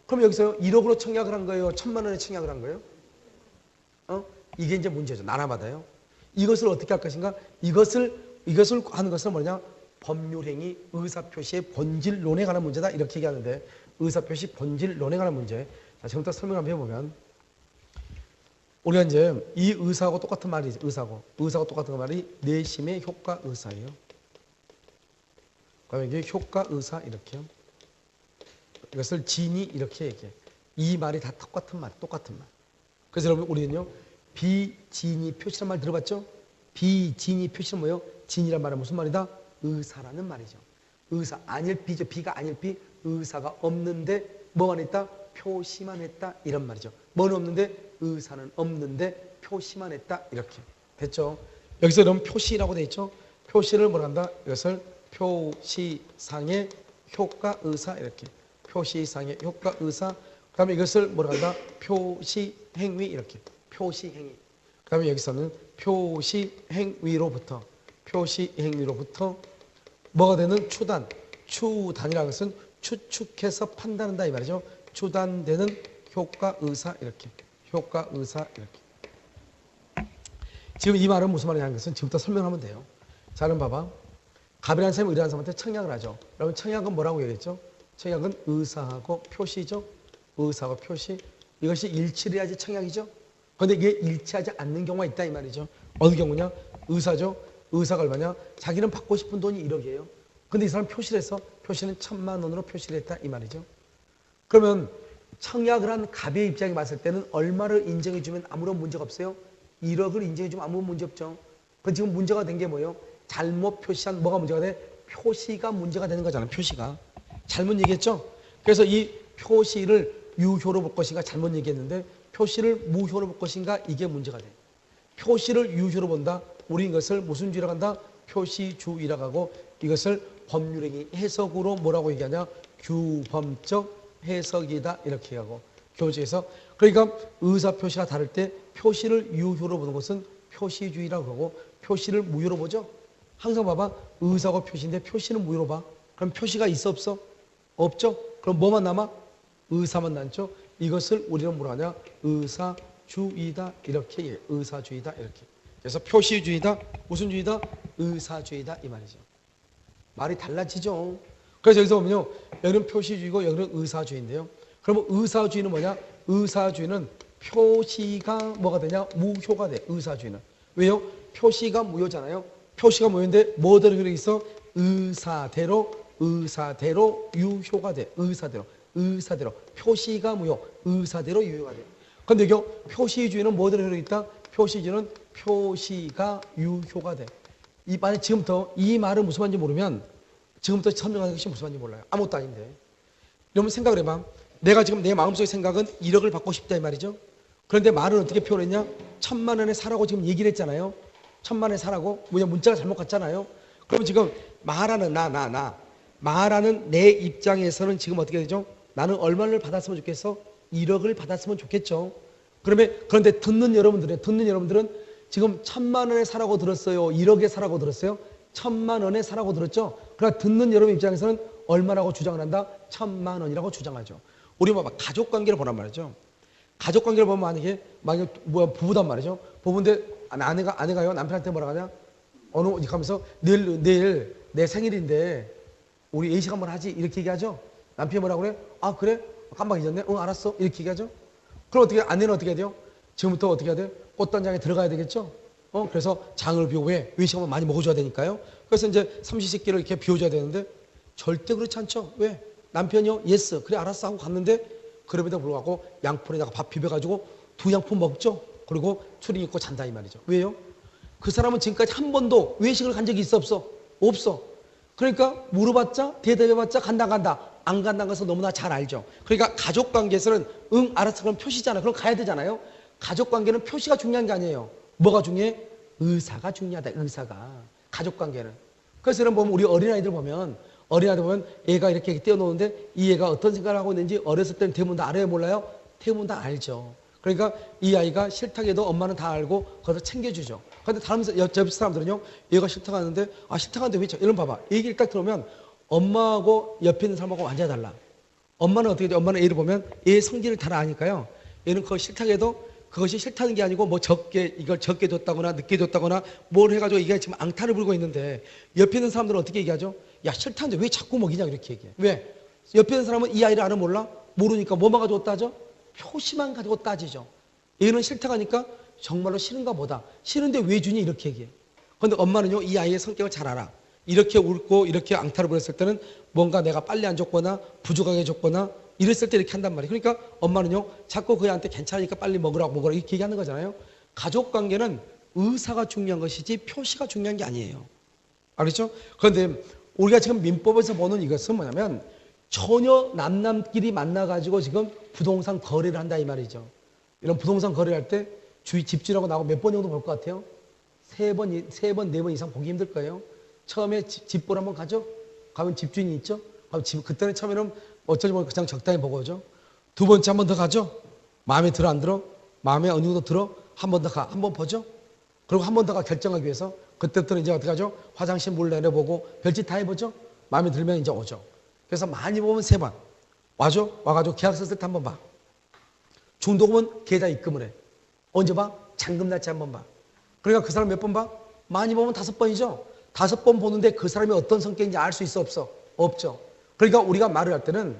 그럼 여기서 1억으로 청약을 한 거예요? 1,000만 원에 청약을 한 거예요? 이게 이제 문제죠. 나라마다요. 이것을 어떻게 할 것인가? 이것을 하는 것은 뭐냐? 법률행위 의사표시의 본질론에 관한 문제다. 이렇게 얘기하는데 의사표시 본질론에 관한 문제. 자, 지금부터 설명 한번 해보면 우리가 이제 이 의사하고 똑같은 말이죠. 의사하고 똑같은 말이 내심의 효과 의사예요. 그다음에 이게 효과 의사 이렇게요. 이것을 진이 이렇게 얘기해. 이 말이 다 똑같은 말, 똑같은 말. 그래서 여러분 우리는요 비진이 표시란 말 들어봤죠? 비진이 표시는 뭐예요? 진이란 말은 무슨 말이다? 의사라는 말이죠. 의사, 안일비죠. 비가 안일비, 의사가 없는데 뭐만 있다? 표시만 했다 이런 말이죠. 뭐는 없는데? 의사는 없는데 표시만 했다 이렇게 됐죠? 여기서 그럼 표시라고 돼 있죠? 표시를 뭐라 한다? 이것을 표시상의 효과 의사 이렇게 표시상의 효과 의사 그 다음에 이것을 뭐라 한다? 표시행위 이렇게 표시행위 그 다음에 여기서는 표시행위로부터 뭐가 되는 추단이라는 것은 추측해서 판단한다 이 말이죠. 추단되는 효과 의사 이렇게 지금 이 말은 무슨 말이냐는 것은 지금부터 설명하면 돼요. 자 그럼 봐봐. 갑이라는 사람이 의라는 사람한테 청약을 하죠. 여러분 청약은 뭐라고 얘기했죠? 청약은 의사하고 표시죠. 의사하고 표시 이것이 일치를 해야지 청약이죠. 그런데 이게 일치하지 않는 경우가 있다 이 말이죠. 어느 경우냐? 의사죠. 의사가 얼마냐? 자기는 받고 싶은 돈이 1억이에요. 근데 이 사람 표시를 해서 표시는 1,000만 원으로 표시를 했다 이 말이죠. 그러면 청약을 한 갑의 입장에 봤을 때는 얼마를 인정해 주면 아무런 문제가 없어요? 1억을 인정해 주면 아무 문제 없죠. 그럼 지금 문제가 된 게 뭐예요? 잘못 표시한 뭐가 문제가 돼? 표시가 문제가 되는 거잖아요. 표시가. 잘못 얘기했죠? 그래서 이 표시를 유효로 볼 것인가 잘못 얘기했는데 표시를 무효로 볼 것인가 이게 문제가 돼. 표시를 유효로 본다. 우리 이것을 무슨 주의라고 한다? 표시주의라고 하고 이것을 법률행위 해석으로 뭐라고 얘기하냐? 규범적 해석이다 이렇게 하고 교재에서 그러니까 의사표시가 다를 때 표시를 유효로 보는 것은 표시주의라고 하고 표시를 무효로 보죠. 항상 봐봐. 의사고 표시인데 표시는 무효로 봐. 그럼 표시가 있어 없어? 없죠. 그럼 뭐만 남아? 의사만 남죠. 이것을 우리는 뭐라 하냐? 의사주의다 이렇게 얘기해. 의사주의다 이렇게. 그래서 표시주의다. 무슨 주의다? 의사주의다 이 말이죠. 말이 달라지죠. 그래서 여기서 보면요. 여기는 표시주의고 여기는 의사주의인데요. 그러면 의사주의는 뭐냐? 의사주의는 표시가 뭐가 되냐? 무효가 돼. 의사주의는. 왜요? 표시가 무효잖아요. 표시가 무효인데 뭐대로 그렇게 있어? 의사대로 유효가 돼. 의사대로. 표시가 무효. 의사대로 유효가 돼. 그런데 여기 표시주의는 뭐대로 그렇게 있다? 표시주의는 표시가 유효가 돼. 이 만약 지금부터 이 말은 무슨 말인지 모르면 지금부터 설명하는 것이 무슨 말인지 몰라요. 아무것도 아닌데. 여러분 생각을 해봐. 내가 지금 내 마음속의 생각은 1억을 받고 싶다 이 말이죠. 그런데 말은 어떻게 표현했냐? 1,000만 원에 사라고 지금 얘기를 했잖아요. 1,000만 원에 사라고. 뭐냐 문자가 잘못 갔잖아요. 그러면 지금 말하는 말하는 내 입장에서는 지금 어떻게 되죠? 나는 얼마를 받았으면 좋겠어? 1억을 받았으면 좋겠죠. 그런데 듣는 여러분들은 지금 1,000만 원에 사라고 들었어요? 1억에 사라고 들었어요? 1,000만 원에 사라고 들었죠? 그러나 듣는 여러분 입장에서는 얼마라고 주장을 한다? 1,000만 원이라고 주장하죠. 우리 봐봐. 가족관계를 보란 말이죠. 가족관계를 보면 만약에 부부단 말이죠. 부부인데 아내가요 남편한테 뭐라 하냐? 어디 가면서 내일 내 생일인데 우리 예식 한번 하지 이렇게 얘기하죠. 남편이 뭐라고 그래? 아 그래? 깜빡 잊었네? 응 알았어 이렇게 얘기하죠. 그럼 어떻게 아내는 어떻게 해야 돼요? 지금부터 어떻게 해야 돼요? 꽃단장에 들어가야 되겠죠. 그래서 장을 비우고 왜 외식 한번 많이 먹어줘야 되니까요. 그래서 이제 삼시세끼를 이렇게 비워줘야 되는데 절대 그렇지 않죠. 왜? 남편이요? 예스 그래 알았어 하고 갔는데 그럼에도 불구하고 양푼에다가 밥 비벼가지고 2양푼 먹죠. 그리고 추리 입고 잔다 이 말이죠. 왜요? 그 사람은 지금까지 한 번도 외식을 간 적이 있어 없어? 없어. 그러니까 물어봤자 대답해봤자 간다 안 간다는 것을 너무나 잘 알죠. 그러니까 가족관계에서는 응 알았어 그럼 표시잖아. 그럼 가야 되잖아요. 가족관계는 표시가 중요한 게 아니에요. 뭐가 중요해? 의사가 중요하다. 의사가. 가족관계는. 그래서 여러분 보면 우리 어린아이들 보면 애가 이렇게 뛰어노는데 이 애가 어떤 생각을 하고 있는지 어렸을 때는 대부분 다 알아요 몰라요? 대부분 다 알죠. 그러니까 이 아이가 싫다고 해도 엄마는 다 알고 거기서 챙겨주죠. 그런데 다른 옆 사람들은요 얘가 싫다고 하는데 싫다고 하는데 왜 이런 봐봐. 얘기를 딱 들으면 엄마하고 옆에 있는 사람하고 완전히 달라. 엄마는 어떻게 돼? 엄마는 애를 보면 애의 성질을 다 아니까요. 얘는 그거 싫다고 해도 그것이 싫다는 게 아니고 이걸 적게 줬다거나 늦게 줬다거나 뭘 해가지고 이게 지금 앙탈을 불고 있는데 옆에 있는 사람들은 어떻게 얘기하죠? 야 싫다는데 왜 자꾸 먹이냐 이렇게 얘기해. 왜? 옆에 있는 사람은 이 아이를 알아 몰라? 모르니까 뭐만 가지고 따져? 표시만 가지고 따지죠. 얘는 싫다고 하니까 정말로 싫은가 보다. 싫은데 왜 주니 이렇게 얘기해. 그런데 엄마는요 이 아이의 성격을 잘 알아. 이렇게 울고 이렇게 앙탈을 부렸을 때는 뭔가 내가 빨리 안 줬거나 부족하게 줬거나 이랬을 때 이렇게 한단 말이에요. 그러니까 엄마는요, 자꾸 그 애한테 괜찮으니까 빨리 먹으라고 이렇게 얘기하는 거잖아요. 가족 관계는 의사가 중요한 것이지 표시가 중요한 게 아니에요. 알겠죠? 그런데 우리가 지금 민법에서 보는 이것은 뭐냐면 처녀 남남끼리 만나가지고 지금 부동산 거래를 한다 이 말이죠. 이런 부동산 거래할 때 주위 집주인하고 나하고 몇 번 정도 볼 것 같아요? 세 번, 네 번 이상 보기 힘들 거예요. 처음에 집 보러 한번 가죠? 가면 집주인이 있죠? 그때는 처음에는 어쩌지 모르고 그냥 적당히 보고 오죠. 두 번째 한 번 더 가죠? 마음에 들어 안 들어? 마음에 어느 정도 들어? 한 번 더 가. 한 번 보죠? 그리고 한 번 더 가 결정하기 위해서 그때부터는 이제 어떻게 하죠? 화장실 물 내려보고 별짓 다 해보죠? 마음에 들면 이제 오죠. 그래서 많이 보면 세 번. 와죠? 와가지고 계약서 쓸 때 한 번 봐. 중도금은 계좌 입금을 해. 언제 봐? 잔금 날짜 한 번 봐. 그러니까 그 사람 몇 번 봐? 많이 보면 5번이죠. 5번 보는데 그 사람이 어떤 성격인지 알 수 있어 없어? 없죠. 그러니까 우리가 말을 할 때는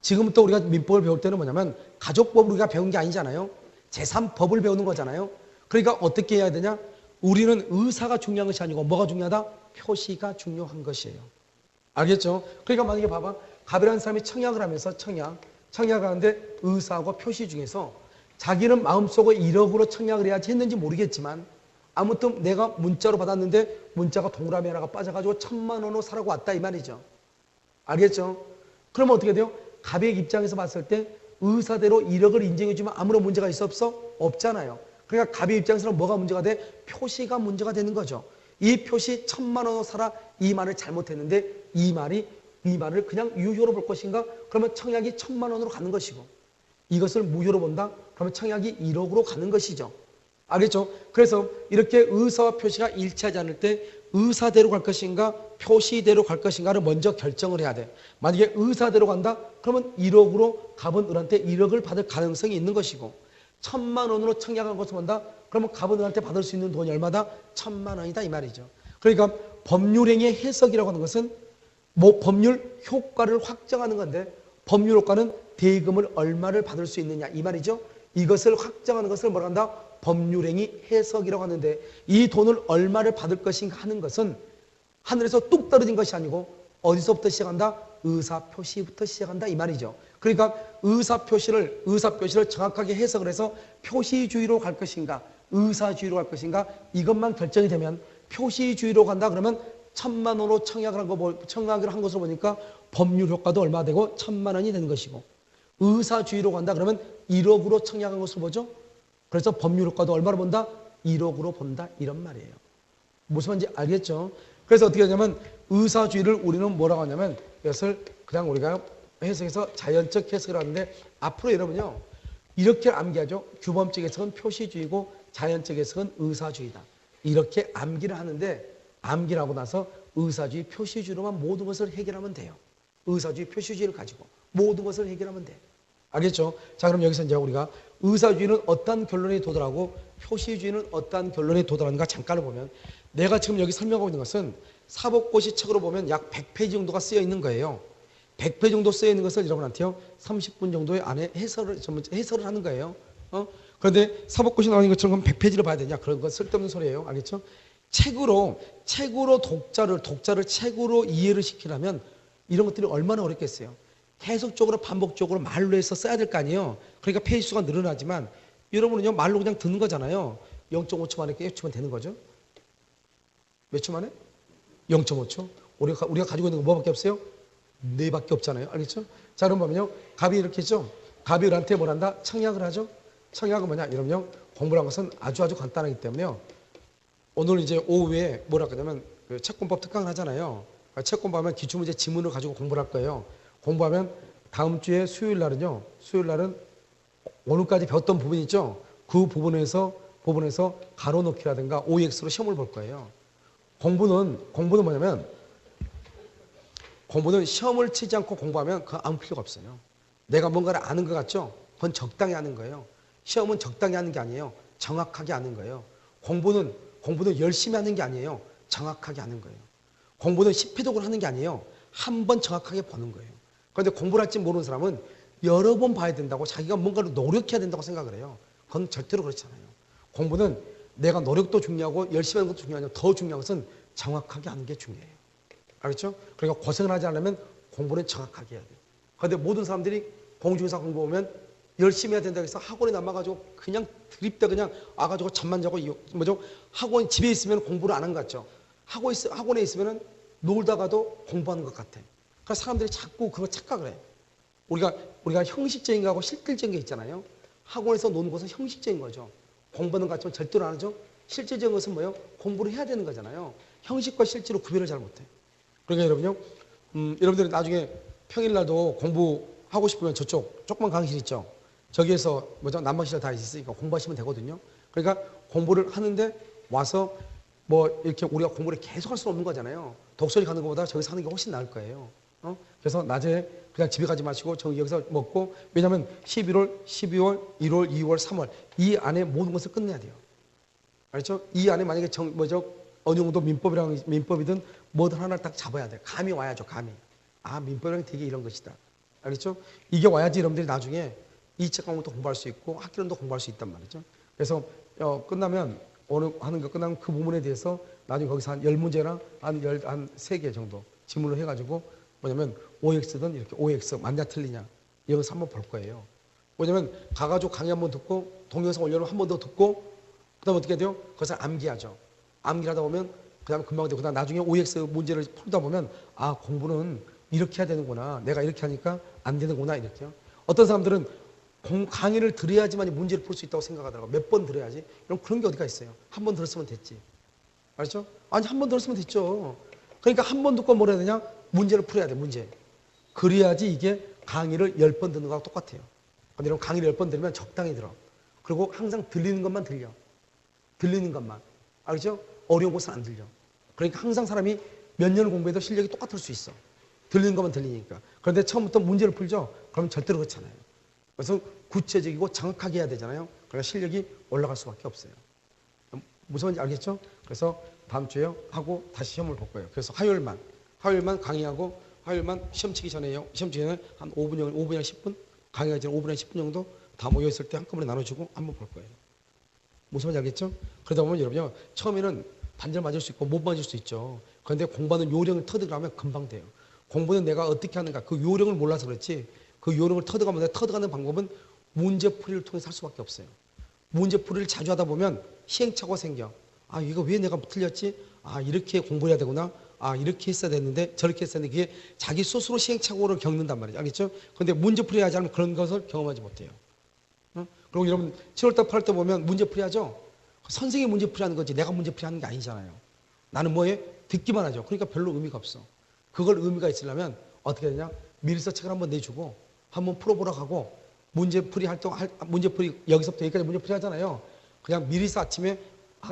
지금부터 우리가 민법을 배울 때는 뭐냐면 가족법을 우리가 배운 게 아니잖아요. 제3법을 배우는 거잖아요. 그러니까 어떻게 해야 되냐? 우리는 의사가 중요한 것이 아니고 뭐가 중요하다? 표시가 중요한 것이에요. 알겠죠? 그러니까 만약에 봐봐. 갑이라는 사람이 청약을 하면서 청약을 하는데 의사하고 표시 중에서 자기는 마음속에 1억으로 청약을 해야지 했는지 모르겠지만 아무튼 내가 문자로 받았는데 문자가 동그라미 하나가 빠져가지고 1,000만 원으로 사라고 왔다 이 말이죠. 알겠죠? 그러면 어떻게 돼요? 갑의 입장에서 봤을 때 의사대로 1억을 인정해주면 아무런 문제가 있어 없어? 없잖아요. 그러니까 갑의 입장에서는 뭐가 문제가 돼? 표시가 문제가 되는 거죠. 이 표시 1,000만 원으로 사라 이 말을 잘못했는데 이 말을 그냥 유효로 볼 것인가? 그러면 청약이 1,000만 원으로 가는 것이고 이것을 무효로 본다? 그러면 청약이 1억으로 가는 것이죠. 알겠죠? 그래서 이렇게 의사와 표시가 일치하지 않을 때 의사대로 갈 것인가 표시대로 갈 것인가를 먼저 결정을 해야 돼. 만약에 의사대로 간다? 그러면 1억으로 갑은 을한테 1억을 받을 가능성이 있는 것이고 1,000만 원으로 청약한 것을 본다? 그러면 갑은 을한테 받을 수 있는 돈이 얼마다? 1,000만 원이다 이 말이죠. 그러니까 법률행위의 해석이라고 하는 것은 법률 효과를 확정하는 건데 법률 효과는 대금을 얼마를 받을 수 있느냐 이 말이죠. 이것을 확정하는 것을 뭐라 한다? 법률행위 해석이라고 하는데 이 돈을 얼마를 받을 것인가 하는 것은 하늘에서 뚝 떨어진 것이 아니고 어디서부터 시작한다? 의사표시부터 시작한다 이 말이죠. 그러니까 의사표시를 정확하게 해석을 해서 표시주의로 갈 것인가 의사주의로 갈 것인가 이것만 결정이 되면 표시주의로 간다 그러면 1,000만 원으로 청약을 한 것을 보니까 법률 효과도 얼마 되고 1,000만 원이 되는 것이고 의사주의로 간다 그러면 1억으로 청약한 것을 보죠. 그래서 법률 효과도 얼마로 본다? 1억으로 본다 이런 말이에요. 무슨 말인지 알겠죠? 그래서 어떻게 하냐면 의사주의를 우리는 뭐라고 하냐면 이것을 그냥 우리가 해석해서 자연적 해석을 하는데 앞으로 여러분요 이렇게 암기하죠. 규범적 해석은 표시주의고 자연적 해석은 의사주의다. 이렇게 암기를 하는데 암기를 하고 나서 의사주의 표시주의로만 모든 것을 해결하면 돼요. 의사주의 표시주의를 가지고 모든 것을 해결하면 돼. 알겠죠? 자, 그럼 여기서 이제 우리가 의사주의는 어떠한 결론에 도달하고 표시주의는 어떠한 결론에 도달하는가 잠깐을 보면 내가 지금 여기 설명하고 있는 것은 사법고시 책으로 보면 약 100페이지 정도가 쓰여 있는 거예요. 100페이지 정도 쓰여 있는 것을 여러분한테요 30분 정도의 안에 해설을 하는 거예요. 그런데 사법고시 나오는 것처럼 100페이지를 봐야 되냐? 그런 건 쓸데없는 소리예요. 알겠죠? 책으로 독자를 책으로 이해를 시키려면 이런 것들이 얼마나 어렵겠어요. 계속적으로 반복적으로 말로 해서 써야 될 거 아니에요. 그러니까 페이지 수가 늘어나지만 여러분은요 말로 그냥 듣는 거잖아요. 0.5초 만에 깨우치면 되는 거죠. 몇 초 만에? 0.5초. 우리가 가지고 있는 거 뭐밖에 없어요? 4밖에 없잖아요. 알겠죠? 자, 그럼 보면요. 갑이 이렇게 했죠. 갑이 을한테 뭘 한다? 청약을 하죠. 청약은 뭐냐? 이러면요. 공부란 것은 아주 간단하기 때문에요. 오늘 이제 오후에 뭐라 그러냐면 그 채권법 특강을 하잖아요. 채권법하면 기출문제 지문을 가지고 공부를 할 거예요. 공부하면 다음 주에 수요일 날은 오늘까지 배웠던 부분이 있죠. 그 부분에서 가로놓기라든가 OX로 시험을 볼 거예요. 공부는 뭐냐면 공부는 시험을 치지 않고 공부하면 그거 아무 필요가 없어요. 내가 뭔가를 아는 것 같죠? 그건 적당히 아는 거예요. 시험은 적당히 하는 게 아니에요. 정확하게 아는 거예요. 공부는 열심히 하는 게 아니에요. 정확하게 하는 거예요. 공부는 10회독을 하는 게 아니에요. 한 번 정확하게 보는 거예요. 그런데 공부를 할지 모르는 사람은 여러 번 봐야 된다고 자기가 뭔가를 노력해야 된다고 생각을 해요. 그건 절대로 그렇지 않아요. 공부는 내가 노력도 중요하고 열심히 하는 것도 중요하지만 더 중요한 것은 정확하게 하는 게 중요해요. 알겠죠? 그러니까 고생을 하지 않으면 공부는 정확하게 해야 돼요. 그런데 모든 사람들이 공중에서 공부하면 열심히 해야 된다고 해서 학원에 남아가지고 그냥 드립다 그냥 와가지고 잠만 자고 뭐죠? 학원 집에 있으면 공부를 안 한 것 같죠. 학원에 있으면 놀다가도 공부하는 것 같아. 그래서 사람들이 자꾸 그거 착각을 해. 우리가 형식적인 거하고 실질적인 게 있잖아요. 학원에서 노는 것은 형식적인 거죠. 공부하는 것 같지만 절대로 안 하죠. 실질적인 것은 뭐예요? 공부를 해야 되는 거잖아요. 형식과 실제로 구별을 잘 못해. 그러니까 여러분요, 여러분들이 나중에 평일날도 공부하고 싶으면 저쪽 조그만 강의실 있죠. 저기에서 뭐죠? 난방실 다 있으니까 공부하시면 되거든요. 그러니까 공부를 하는데 와서 뭐 이렇게 우리가 공부를 계속 할 수는 없는 거잖아요. 독서리 가는 것보다 저기서 하는 게 훨씬 나을 거예요. 그래서 낮에 그냥 집에 가지 마시고 저기 여기서 먹고, 왜냐하면 11월, 12월, 1월, 2월, 3월 이 안에 모든 것을 끝내야 돼요. 알죠? 이 안에 만약에 어느 정도 민법이든 뭐든 하나를 딱 잡아야 돼. 감이 와야죠. 감이. 아, 민법이란 되게 이런 것이다. 알겠죠? 이게 와야지 여러분들이 나중에 이 책 과목도 공부할 수 있고 학기론도 공부할 수 있단 말이죠. 그래서 끝나면 오늘 하는 거 끝나면 그 부분에 대해서 나중에 거기서 한 10문제나 한 3개 정도 지문을 해가지고 뭐냐면 OX든 이렇게 OX 맞냐 틀리냐 이런 것을 한번 볼 거예요. 뭐냐면 가가지고 강의 한번 듣고 동영상 올려놓으면 한 번 더 듣고 그 다음에 어떻게 돼요? 그것을 암기하죠. 암기를 하다 보면 그 다음에 금방 되고 그 다음 나중에 OX 문제를 풀다 보면 아, 공부는 이렇게 해야 되는구나. 내가 이렇게 하니까 안 되는구나. 이렇게요. 어떤 사람들은 강의를 들어야지만 문제를 풀 수 있다고 생각하더라고요. 몇 번 들어야지. 그런 게 어디가 있어요. 한 번 들었으면 됐지. 알죠? 아니, 한 번 들었으면 됐죠. 그러니까 한 번 듣고 뭘 해야 되냐? 문제를 풀어야 돼, 문제. 그래야지 이게 강의를 10번 듣는 거하고 똑같아요. 근데 여러분 강의를 10번 들으면 적당히 들어. 그리고 항상 들리는 것만 들려. 들리는 것만. 알죠? 어려운 것은 안 들려. 그러니까 항상 사람이 몇 년을 공부해도 실력이 똑같을 수 있어. 들리는 것만 들리니까. 그런데 처음부터 문제를 풀죠? 그러면 절대로 그렇잖아요. 그래서 구체적이고 정확하게 해야 되잖아요. 그러니까 실력이 올라갈 수밖에 없어요. 무서운지 알겠죠? 그래서 다음 주에 하고 다시 시험을 볼 거예요. 그래서 화요일만 강의하고 화요일만 시험 치기 전에요. 시험 치기 전에 한 5분이나 10분? 강의가 이제 5분이나 10분 정도 다 모여있을 때 한꺼번에 나눠주고 한번 볼 거예요. 무슨 말인지 알겠죠? 그러다 보면 여러분요, 처음에는 반절 맞을 수 있고 못 맞을 수 있죠. 그런데 공부하는 요령을 터득하면 금방 돼요. 공부는 내가 어떻게 하는가 그 요령을 몰라서 그렇지, 그 요령을 터득하는 방법은 문제풀이를 통해서 할 수밖에 없어요. 문제풀이를 자주 하다 보면 시행착오가 생겨. 아, 이거 왜 내가 틀렸지? 아, 이렇게 공부해야 되구나. 아, 이렇게 했어야 됐는데 저렇게 했어야 했는데 그게 자기 스스로 시행착오를 겪는단 말이죠. 알겠죠? 그런데 문제풀이 하지 않으면 그런 것을 경험하지 못해요. 그리고 여러분 7월달 8월달 보면 문제풀이 하죠? 선생님이 문제풀이 하는 거지 내가 문제풀이 하는 게 아니잖아요. 나는 뭐해? 듣기만 하죠. 그러니까 별로 의미가 없어. 그걸 의미가 있으려면 어떻게 되냐? 미리서 책을 한번 내주고 한번 풀어보라고 하고 문제풀이 여기서부터 여기까지 문제풀이 하잖아요. 그냥 미리서 아침에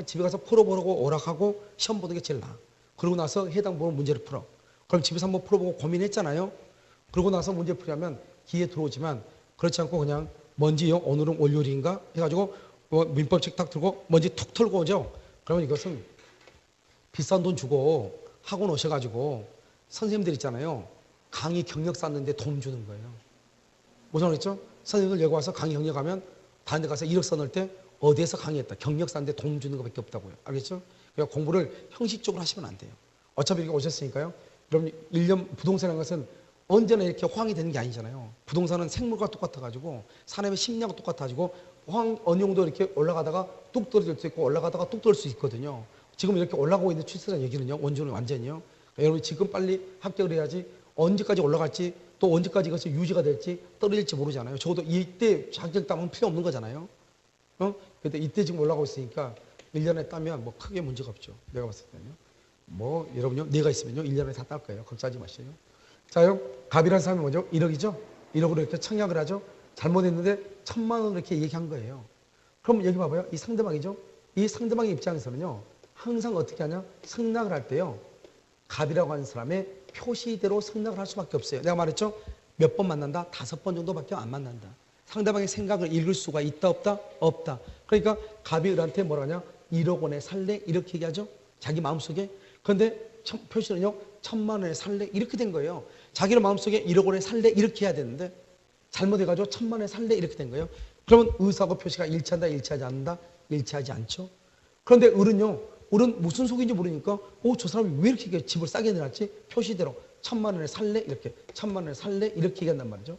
집에 가서 풀어보라고 오락하고 시험 보는 게 제일 나아. 그러고 나서 해당 부분 문제를 풀어. 그럼 집에서 한번 풀어보고 고민했잖아요. 그러고 나서 문제풀이 하면 기에 들어오지만 그렇지 않고 그냥 먼지요. 오늘은 월요일인가 해가지고 민법책 딱 들고 먼지 툭 털고 오죠. 그러면 이것은 비싼 돈 주고 학원 오셔가지고 선생님들 있잖아요. 강의 경력 쌓는데 돈 주는 거예요. 무슨 말이죠? 선생님들 여기 와서 강의 경력하면 다른 데 가서 1억 써놓을 때 어디에서 강의했다. 경력 쌓는데 돈 주는 것밖에 없다고요. 알겠죠? 그러니까 공부를 형식적으로 하시면 안 돼요. 어차피 이렇게 오셨으니까요. 여러분 1년 부동산이라는 것은 언제나 이렇게 호황이 되는 게 아니잖아요. 부동산은 생물과 똑같아가지고 사람의 심리하고 똑같아가지고 호황 어느 정도 이렇게 올라가다가 뚝 떨어질 수 있고 올라가다가 뚝 떨어질 수 있거든요. 지금 이렇게 올라가고 있는 추세라는 얘기는요. 원전은 완전히요. 그러니까 여러분 지금 빨리 합격을 해야지 언제까지 올라갈지 또 언제까지 이것이 유지가 될지 떨어질지 모르잖아요. 적어도 이때 자격 따면 필요 없는 거잖아요. 근데 이때 지금 올라가고 있으니까 1년에 따면 뭐 크게 문제가 없죠. 내가 봤을 때는요. 뭐 여러분요. 내가 있으면요. 1년에 다 딸 거예요. 걱정하지 마세요. 자요. 갑이라는 사람이 뭐죠? 1억이죠? 1억으로 이렇게 청약을 하죠? 잘못했는데 1,000만 원을 이렇게 얘기한 거예요. 그럼 여기 봐봐요. 이 상대방이죠? 이 상대방의 입장에서는요. 항상 어떻게 하냐? 승낙을 할 때요. 갑이라고 하는 사람의 표시대로 승낙을 할 수밖에 없어요. 내가 말했죠? 몇 번 만난다? 5번 정도밖에 안 만난다. 상대방의 생각을 읽을 수가 있다 없다? 없다. 그러니까 갑이 을한테 뭐라 하냐? 1억 원에 살래? 이렇게 얘기하죠? 자기 마음속에. 그런데 표시는요. 1,000만 원에 살래? 이렇게 된 거예요. 자기는 마음속에 1억 원에 살래? 이렇게 해야 되는데 잘못해가지고 1,000만 원에 살래? 이렇게 된 거예요. 그러면 의사하고 표시가 일치한다? 일치하지 않는다? 일치하지 않죠. 그런데 을은요. 을은 무슨 속인지 모르니까 저 사람이 왜 이렇게 집을 싸게 내놨지? 표시대로 1,000만 원에 살래? 이렇게 1,000만 원에 살래? 이렇게 얘기한단 말이죠.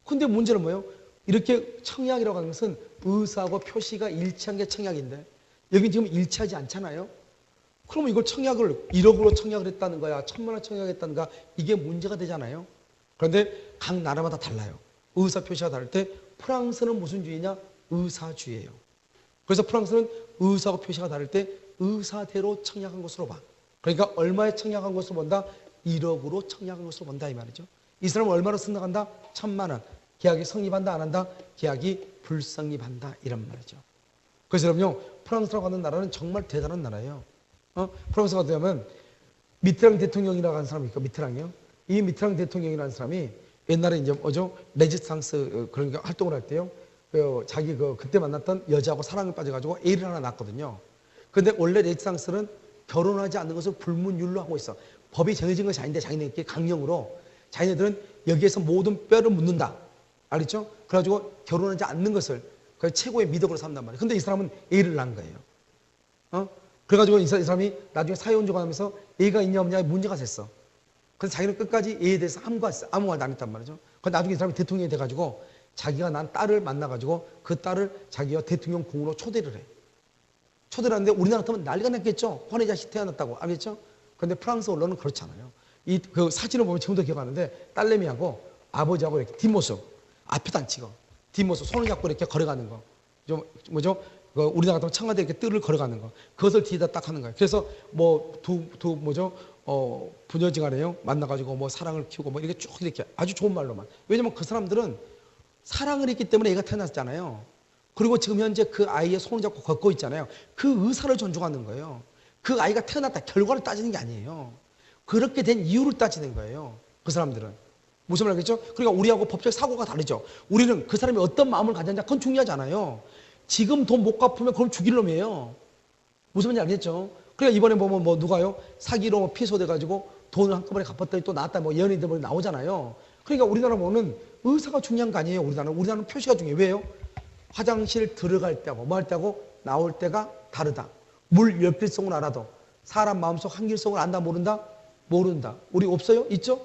근데 문제는 뭐예요? 이렇게 청약이라고 하는 것은 의사하고 표시가 일치한 게 청약인데 여기 지금 일치하지 않잖아요. 그러면 이걸 청약을 1억으로 청약을 했다는 거야, 1,000만 원 청약했다는 거야, 이게 문제가 되잖아요. 그런데 각 나라마다 달라요. 의사 표시가 다를 때 프랑스는 무슨 주의냐? 의사주의예요. 그래서 프랑스는 의사하고 표시가 다를 때 의사대로 청약한 것으로 봐. 그러니까 얼마에 청약한 것으로 본다? 1억으로 청약한 것으로 본다 이 말이죠. 이 사람은 얼마로 승낙한다? 1,000만 원. 계약이 성립한다 안 한다? 계약이 불성립한다 이런 말이죠. 그래서 여러분요, 프랑스라고 하는 나라는 정말 대단한 나라예요. 프랑스 같은 경우는 미트랑 대통령이라고 하는 사람이 있고, 미트랑이요. 이 미트랑 대통령이라는 사람이 옛날에 이제 뭐죠? 레지스탕스 그런 게 활동을 할 때요. 자기 그때 만났던 여자하고 사랑에 빠져가지고 애를 하나 낳았거든요. 근데 원래 레지스탕스는 결혼하지 않는 것을 불문율로 하고 있어. 법이 정해진 것이 아닌데 자기네끼리 강령으로 자기네들은 여기에서 모든 뼈를 묻는다. 알겠죠? 그래가지고 결혼하지 않는 것을 그 최고의 미덕으로 삼단 말이에요. 근데 이 사람은 애를 낳은 거예요. 그래가지고 이 사람이 나중에 사회운동하면서 애가 있냐 없냐 문제가 됐어. 그래서 자기는 끝까지 애에 대해서 아무 말도 안 했단 말이죠. 근데 나중에 이 사람이 대통령이 돼가지고 자기가 난 딸을 만나가지고 그 딸을 자기가 대통령 궁으로 초대를 해. 초대를 하는데 우리나라 같으면 난리가 났겠죠. 혼의 자식 태어났다고. 알겠죠? 근데 프랑스 언론은 그렇지 않아요. 그 사진을 보면 지금도 기억하는데 딸내미하고 아버지하고 이렇게 뒷모습 앞에도 안 찍어. 뒷모습 손을 잡고 이렇게 걸어가는 거. 좀 뭐죠? 우리나라 같으면 청와대 이렇게 뜰을 걸어가는 거. 그것을 뒤에다 딱 하는 거예요. 그래서 뭐 뭐죠? 부녀지간에요. 만나가지고 뭐 사랑을 키우고 뭐 이렇게 쭉 이렇게 아주 좋은 말로만. 왜냐면 그 사람들은 사랑을 했기 때문에 애가 태어났잖아요. 그리고 지금 현재 그 아이의 손을 잡고 걷고 있잖아요. 그 의사를 존중하는 거예요. 그 아이가 태어났다 결과를 따지는 게 아니에요. 그렇게 된 이유를 따지는 거예요. 그 사람들은. 무슨 말이겠죠? 그러니까 우리하고 법적 사고가 다르죠. 우리는 그 사람이 어떤 마음을 가졌냐 그건 중요하지 않아요. 지금 돈 못 갚으면 그럼 죽일 놈이에요. 무슨 말인지 알겠죠? 그러니까 이번에 보면 뭐 누가요? 사기로 뭐 피소돼가지고 돈을 한꺼번에 갚았더니 또 나왔다 뭐 연예인들 보면 나오잖아요. 그러니까 우리나라 보면 의사가 중요한 거 아니에요. 우리나라는 표시가 중요해요. 왜요? 화장실 들어갈 때하고 뭐 할 때하고 나올 때가 다르다. 물 열길성을 알아도 사람 마음속 한길성을 안다 모른다? 모른다. 우리 없어요? 있죠?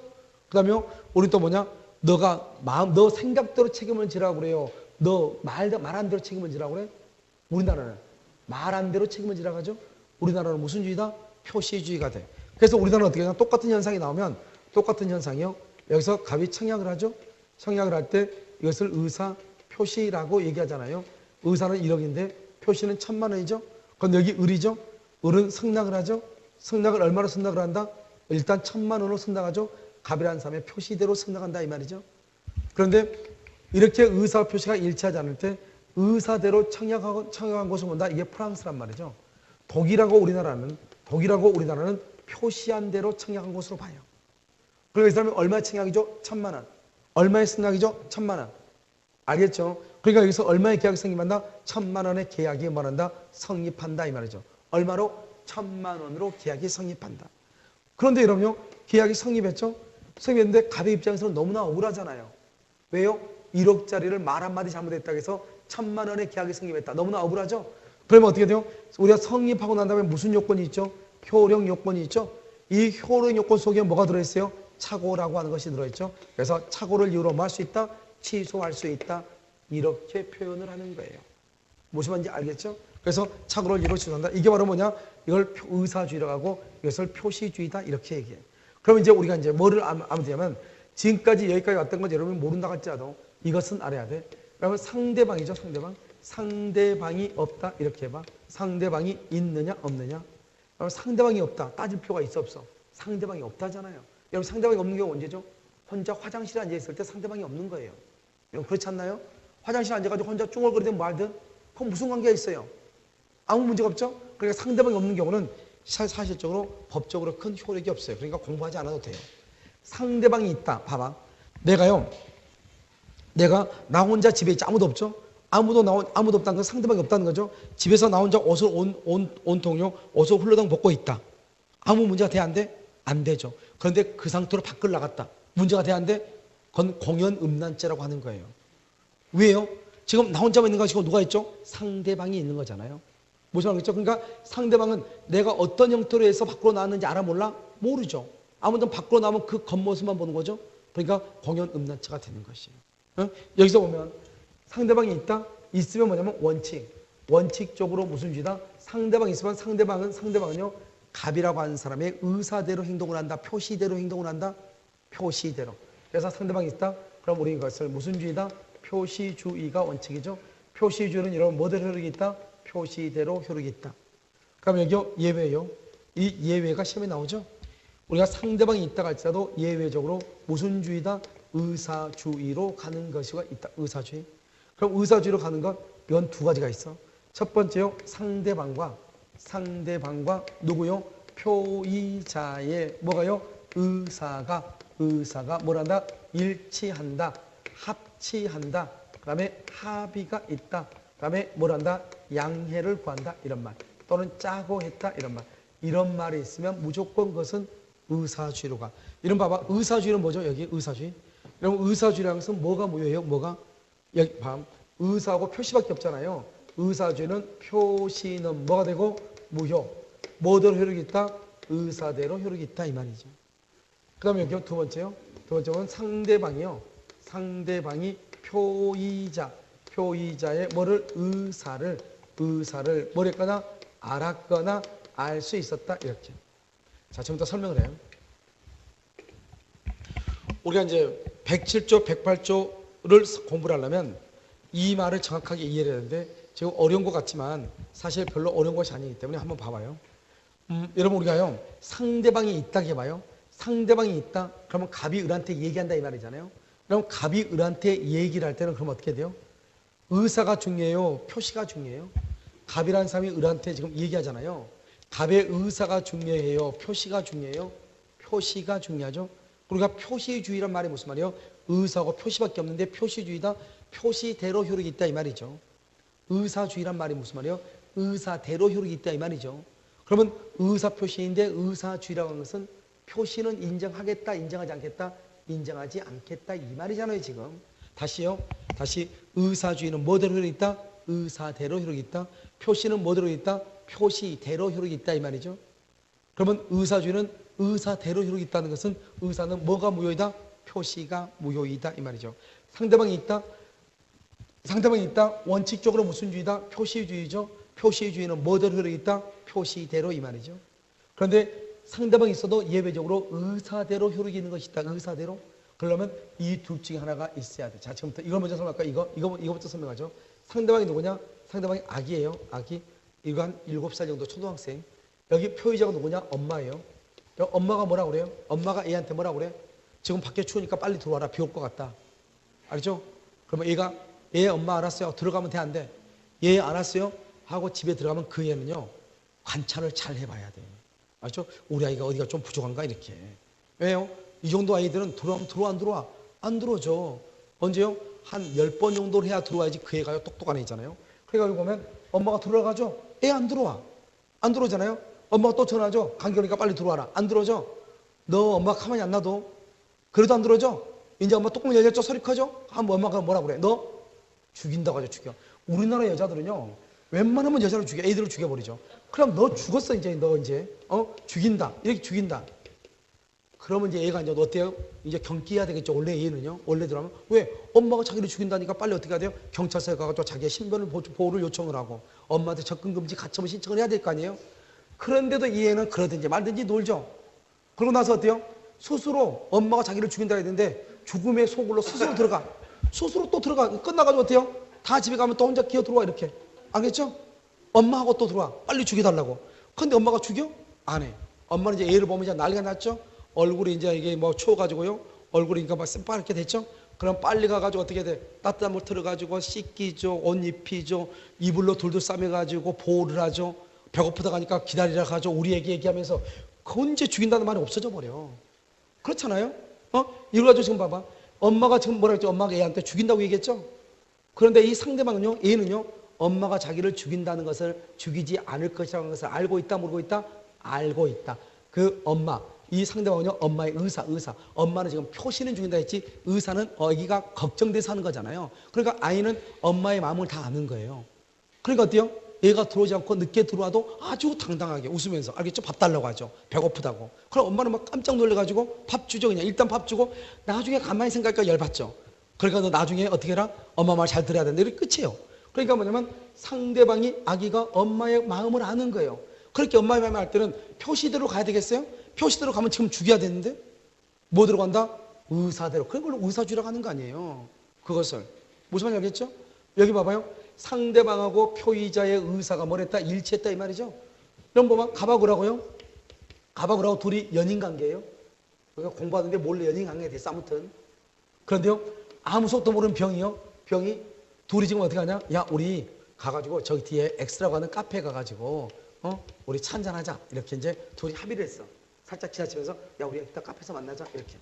그 다음에 우리 또 뭐냐? 너 생각대로 책임을 지라고 그래요. 너 말한 대로 책임을 지라고 그래? 우리나라는 말한 대로 책임을 지라고 하죠? 우리나라는 무슨 주의다? 표시주의가 돼. 그래서 우리나라는 어떻게 하냐? 똑같은 현상이 나오면 똑같은 현상이요. 여기서 갑이 청약을 하죠? 청약을 할 때 이것을 의사 표시라고 얘기하잖아요. 의사는 1억인데 표시는 1,000만 원이죠? 그럼 여기 을이죠? 을은 승낙을 하죠? 승낙을 얼마로 승낙을 한다? 일단 1,000만 원으로 승낙하죠? 갑이라는 사람의 표시대로 승낙한다 이 말이죠. 그런데 이렇게 의사 표시가 일치하지 않을 때 의사대로 청약한 곳을 본다. 이게 프랑스란 말이죠. 독일하고 우리나라는 표시한 대로 청약한 곳으로 봐요. 그리고 이 사람이 얼마의 청약이죠? 1,000만 원. 얼마의 승낙이죠? 1,000만 원. 알겠죠? 그러니까 여기서 얼마의 계약이 성립한다? 1,000만 원의 계약이 뭐한다? 성립한다 이 말이죠. 얼마로? 1,000만 원으로 계약이 성립한다. 그런데 여러분요, 계약이 성립했죠? 성립했는데 갑의 입장에서는 너무나 억울하잖아요. 왜요? 1억짜리를 말 한마디 잘못했다고 해서 1,000만 원의 계약이 성립했다. 너무나 억울하죠? 그러면 어떻게 돼요? 우리가 성립하고 난 다음에 무슨 요건이 있죠? 효력 요건이 있죠? 이 효력 요건 속에 뭐가 들어있어요? 착오라고 하는 것이 들어있죠? 그래서 착오를 이유로 뭐 할 수 있다? 취소할 수 있다. 이렇게 표현을 하는 거예요. 무슨 말인지 알겠죠? 그래서 착오를 이유로 취소한다. 이게 바로 뭐냐? 이걸 의사주의라고 하고 이것을 표시주의다. 이렇게 얘기해요. 그러면 이제 우리가 이제 뭐를 알면 되냐면 지금까지 여기까지 왔던 건 여러분이 모른다 할지라도 이것은 알아야 돼. 그러면 상대방이죠. 상대방. 상대방이 없다. 이렇게 해봐. 상대방이 있느냐 없느냐. 그러면 상대방이 없다. 따질 필요가 있어 없어? 상대방이 없다잖아요. 여러분 상대방이 없는 게 언제죠? 혼자 화장실에 앉아있을 때 상대방이 없는 거예요. 여러분 그렇지 않나요? 화장실에 앉아가지고 혼자 쭈글거리든 뭐 하든 그건 무슨 관계가 있어요? 아무 문제가 없죠? 그러니까 상대방이 없는 경우는 사실적으로 법적으로 큰 효력이 없어요. 그러니까 공부하지 않아도 돼요. 상대방이 있다. 봐봐. 나 혼자 집에 있지 아무도 없죠? 아무도 없다는 건 상대방이 없다는 거죠. 집에서 나 혼자 옷을 온통요 옷을 훌러덩 벗고 있다. 아무 문제가 돼 안 돼? 안 되죠. 그런데 그 상태로 밖을 나갔다. 문제가 돼 안 돼? 그건 공연음란죄라고 하는 거예요. 왜요? 지금 나 혼자만 있는 거 지금 누가 있죠? 상대방이 있는 거잖아요. 무슨 말이겠죠? 그러니까 상대방은 내가 어떤 형태로 해서 밖으로 나왔는지 알아 몰라? 모르죠. 아무튼 밖으로 나오면 그 겉모습만 보는 거죠. 그러니까 공연음란죄가 되는 것이에요. 여기서 보면 상대방이 있다? 있으면 뭐냐면 원칙. 원칙적으로 무슨 주의다? 상대방이 있으면 상대방은요. 갑이라고 하는 사람의 의사대로 행동을 한다. 표시대로 행동을 한다. 표시대로. 그래서 상대방이 있다? 그럼 우리 이것을 무슨 주의다? 표시주의가 원칙이죠. 표시주의는 여러분 뭐대로 효력이 있다? 표시대로 효력이 있다. 그럼 여기요 예외요. 이 예외가 시험에 나오죠. 우리가 상대방이 있다고 할지라도 예외적으로 무슨 주의다? 의사주의로 가는 것이가 있다. 의사주의. 그럼 의사주의로 가는 것 이건 두 가지가 있어. 첫 번째요. 상대방과 누구요? 표의자의 뭐가요? 의사가 뭐란다? 일치한다. 합치한다. 그 다음에 합의가 있다. 그 다음에 뭐란다? 양해를 구한다. 이런 말. 또는 짜고 했다. 이런 말. 이런 말이 있으면 무조건 그것은 의사주의로 가. 이런 봐봐. 의사주의는 뭐죠? 여기 의사주의. 여러분 의사주의라는 것은 뭐가 무효예요? 뭐가? 여기 봐. 의사하고 표시밖에 없잖아요. 의사주의는 표시는 뭐가 되고? 무효. 뭐대로 효력이 있다? 의사대로 효력이 있다. 이 말이죠. 그 다음에 여기 두 번째요. 두 번째는 상대방이요. 상대방이 표의자의 뭐를? 의사를 뭐랬거나 알았거나 알 수 있었다. 이렇게. 자, 지금부터 설명을 해요. 우리가 이제 107조, 108조를 공부를 하려면 이 말을 정확하게 이해해야 되는데 지금 어려운 것 같지만 사실 별로 어려운 것이 아니기 때문에 한번 봐봐요. 여러분 우리가요. 상대방이 있다 해봐요. 상대방이 있다. 그러면 갑이 을한테 얘기한다 이 말이잖아요. 그럼 갑이 을한테 얘기를 할 때는 그럼 어떻게 돼요? 의사가 중요해요? 표시가 중요해요? 갑이라는 사람이 을한테 지금 얘기하잖아요. 갑의 의사가 중요해요? 표시가 중요해요? 표시가 중요하죠. 우리가 표시주의란 말이 무슨 말이에요? 의사하고 표시밖에 없는데 표시주의다. 표시대로 효력이 있다 이 말이죠. 의사주의란 말이 무슨 말이에요? 의사대로 효력이 있다 이 말이죠. 그러면 의사표시인데 의사주의라고 하는 것은 표시는 인정하겠다, 인정하지 않겠다, 인정하지 않겠다 이 말이잖아요 지금. 다시요. 다시 의사주의는 뭐대로 효력이 있다? 의사대로 효력이 있다. 표시는 뭐대로 있다? 표시대로 효력이 있다 이 말이죠. 그러면 의사주의는 의사대로 효력이 있다는 것은 의사는 뭐가 무효이다? 표시가 무효이다 이 말이죠. 상대방이 있다? 상대방이 있다? 원칙적으로 무슨 주의다? 표시주의죠. 표시주의는 뭐대로 효력이 있다? 표시대로 이 말이죠. 그런데 상대방이 있어도 예외적으로 의사대로 효력이 있는 것이 있다. 의사대로. 그러려면 이 둘 중에 하나가 있어야 돼. 자, 지금부터 이걸 먼저 설명할까? 이거부터 설명하죠. 상대방이 누구냐? 상대방이 아기예요. 아기. 이거 한 7살 정도 초등학생. 여기 표의자가 누구냐? 엄마예요. 엄마가 뭐라고 그래요? 엄마가 애한테 뭐라고 그래? 지금 밖에 추우니까 빨리 들어와라. 비 올 것 같다. 알죠? 그러면 얘가 얘 엄마 알았어요. 들어가면 돼 안 돼? 얘 알았어요. 하고 집에 들어가면 그 애는요. 관찰을 잘 해봐야 돼. 알죠? 우리 아이가 어디가 좀 부족한가 이렇게. 왜요? 이 정도 아이들은 들어오면 들어와 안 들어와? 안 들어오죠. 언제요? 한 10번 정도를 해야 들어와야지 그 애가 똑똑한 애잖아요. 그래가지고 보면 엄마가 들어가죠? 애 안 들어와. 안 들어오잖아요? 엄마가 또 전화하죠? 감기 오니까 빨리 들어와라. 안 들어오죠? 너 엄마 가만히 안 놔둬. 그래도 안 들어오죠? 이제 엄마 뚜껑 열렸죠? 소리 커죠? 한번 엄마가 뭐라 그래? 너 죽인다고 하죠. 죽여. 우리나라 여자들은요. 웬만하면 여자를 죽여. 애들을 죽여버리죠. 그럼 너 죽었어 이제. 너 이제 죽인다. 이렇게 죽인다. 그러면 이제 얘가 이제 어때요? 이제 경기해야 되겠죠. 원래 얘는요. 원래 들어가면 왜? 엄마가 자기를 죽인다니까 빨리 어떻게 해야 돼요? 경찰서에 가서 자기의 신변을 보호를 요청을 하고 엄마한테 접근금지 가처분 신청을 해야 될 거 아니에요? 그런데도 이 애는 그러든지 말든지 놀죠. 그러고 나서 어때요? 스스로 엄마가 자기를 죽인다 했는데 죽음의 소굴로 스스로 들어가. 스스로 또 들어가. 끝나가지고 어때요? 다 집에 가면 또 혼자 기어 들어와 이렇게. 알겠죠? 엄마하고 또 들어와. 빨리 죽여달라고. 근데 엄마가 죽여? 안 해. 엄마는 이제 애를 보면 이제 난리가 났죠? 얼굴이 이제 이게 뭐 추워가지고요. 얼굴이 그러니까 막 새파랗게 됐죠? 그럼 빨리 가가지고 어떻게 돼? 따뜻한 물 틀어가지고 씻기죠. 옷 입히죠. 이불로 둘둘 싸매가지고 보호를 하죠. 배고프다 가니까 기다리라 가죠. 우리 애기 얘기하면서 언제 죽인다는 말이 없어져 버려. 그렇잖아요? 이걸 가지고 지금 봐봐. 엄마가 지금 뭐라 했죠? 엄마가 애한테 죽인다고 얘기했죠? 그런데 이 상대방은요, 얘는요, 엄마가 자기를 죽인다는 것을 죽이지 않을 것이라는 것을 알고 있다, 모르고 있다? 알고 있다. 그 엄마, 이 상대방은요, 엄마의 의사. 엄마는 지금 표시는 죽인다 했지, 의사는 아기가 걱정돼서 하는 거잖아요. 그러니까 아이는 엄마의 마음을 다 아는 거예요. 그러니까 어때요? 얘가 들어오지 않고 늦게 들어와도 아주 당당하게 웃으면서, 알겠죠? 밥 달라고 하죠. 배고프다고. 그럼 엄마는 막 깜짝 놀래가지고 밥 주죠. 그냥 일단 밥 주고 나중에 가만히 생각하니까 열받죠. 그러니까 너 나중에 어떻게 해라? 엄마 말 잘 들어야 된다. 이렇게 끝이에요. 그러니까 뭐냐면 상대방이 아기가 엄마의 마음을 아는 거예요. 그렇게 엄마의 마음을 알 때는 표시대로 가야 되겠어요? 표시대로 가면 지금 죽여야 되는데 뭐 들어간다? 의사대로. 그걸 의사주의라고 하는 거 아니에요. 그것을. 무슨 말인지 알겠죠? 여기 봐봐요. 상대방하고 표의자의 의사가 뭐랬다? 일치했다 이 말이죠. 그럼 보면 가바구라고요. 가바구라고 둘이 연인관계예요. 그러니까 공부하는데 몰래 연인관계가 됐어 아무튼. 그런데요. 아무 속도 모르는 병이 둘이 지금 어떻게 하냐? 야 우리 가가지고 저기 뒤에 X라고 하는 카페에 가가지고 우리 차 한잔하자. 이렇게 이제 둘이 합의를 했어. 살짝 지나치면서 야 우리 이따 카페에서 만나자 이렇게.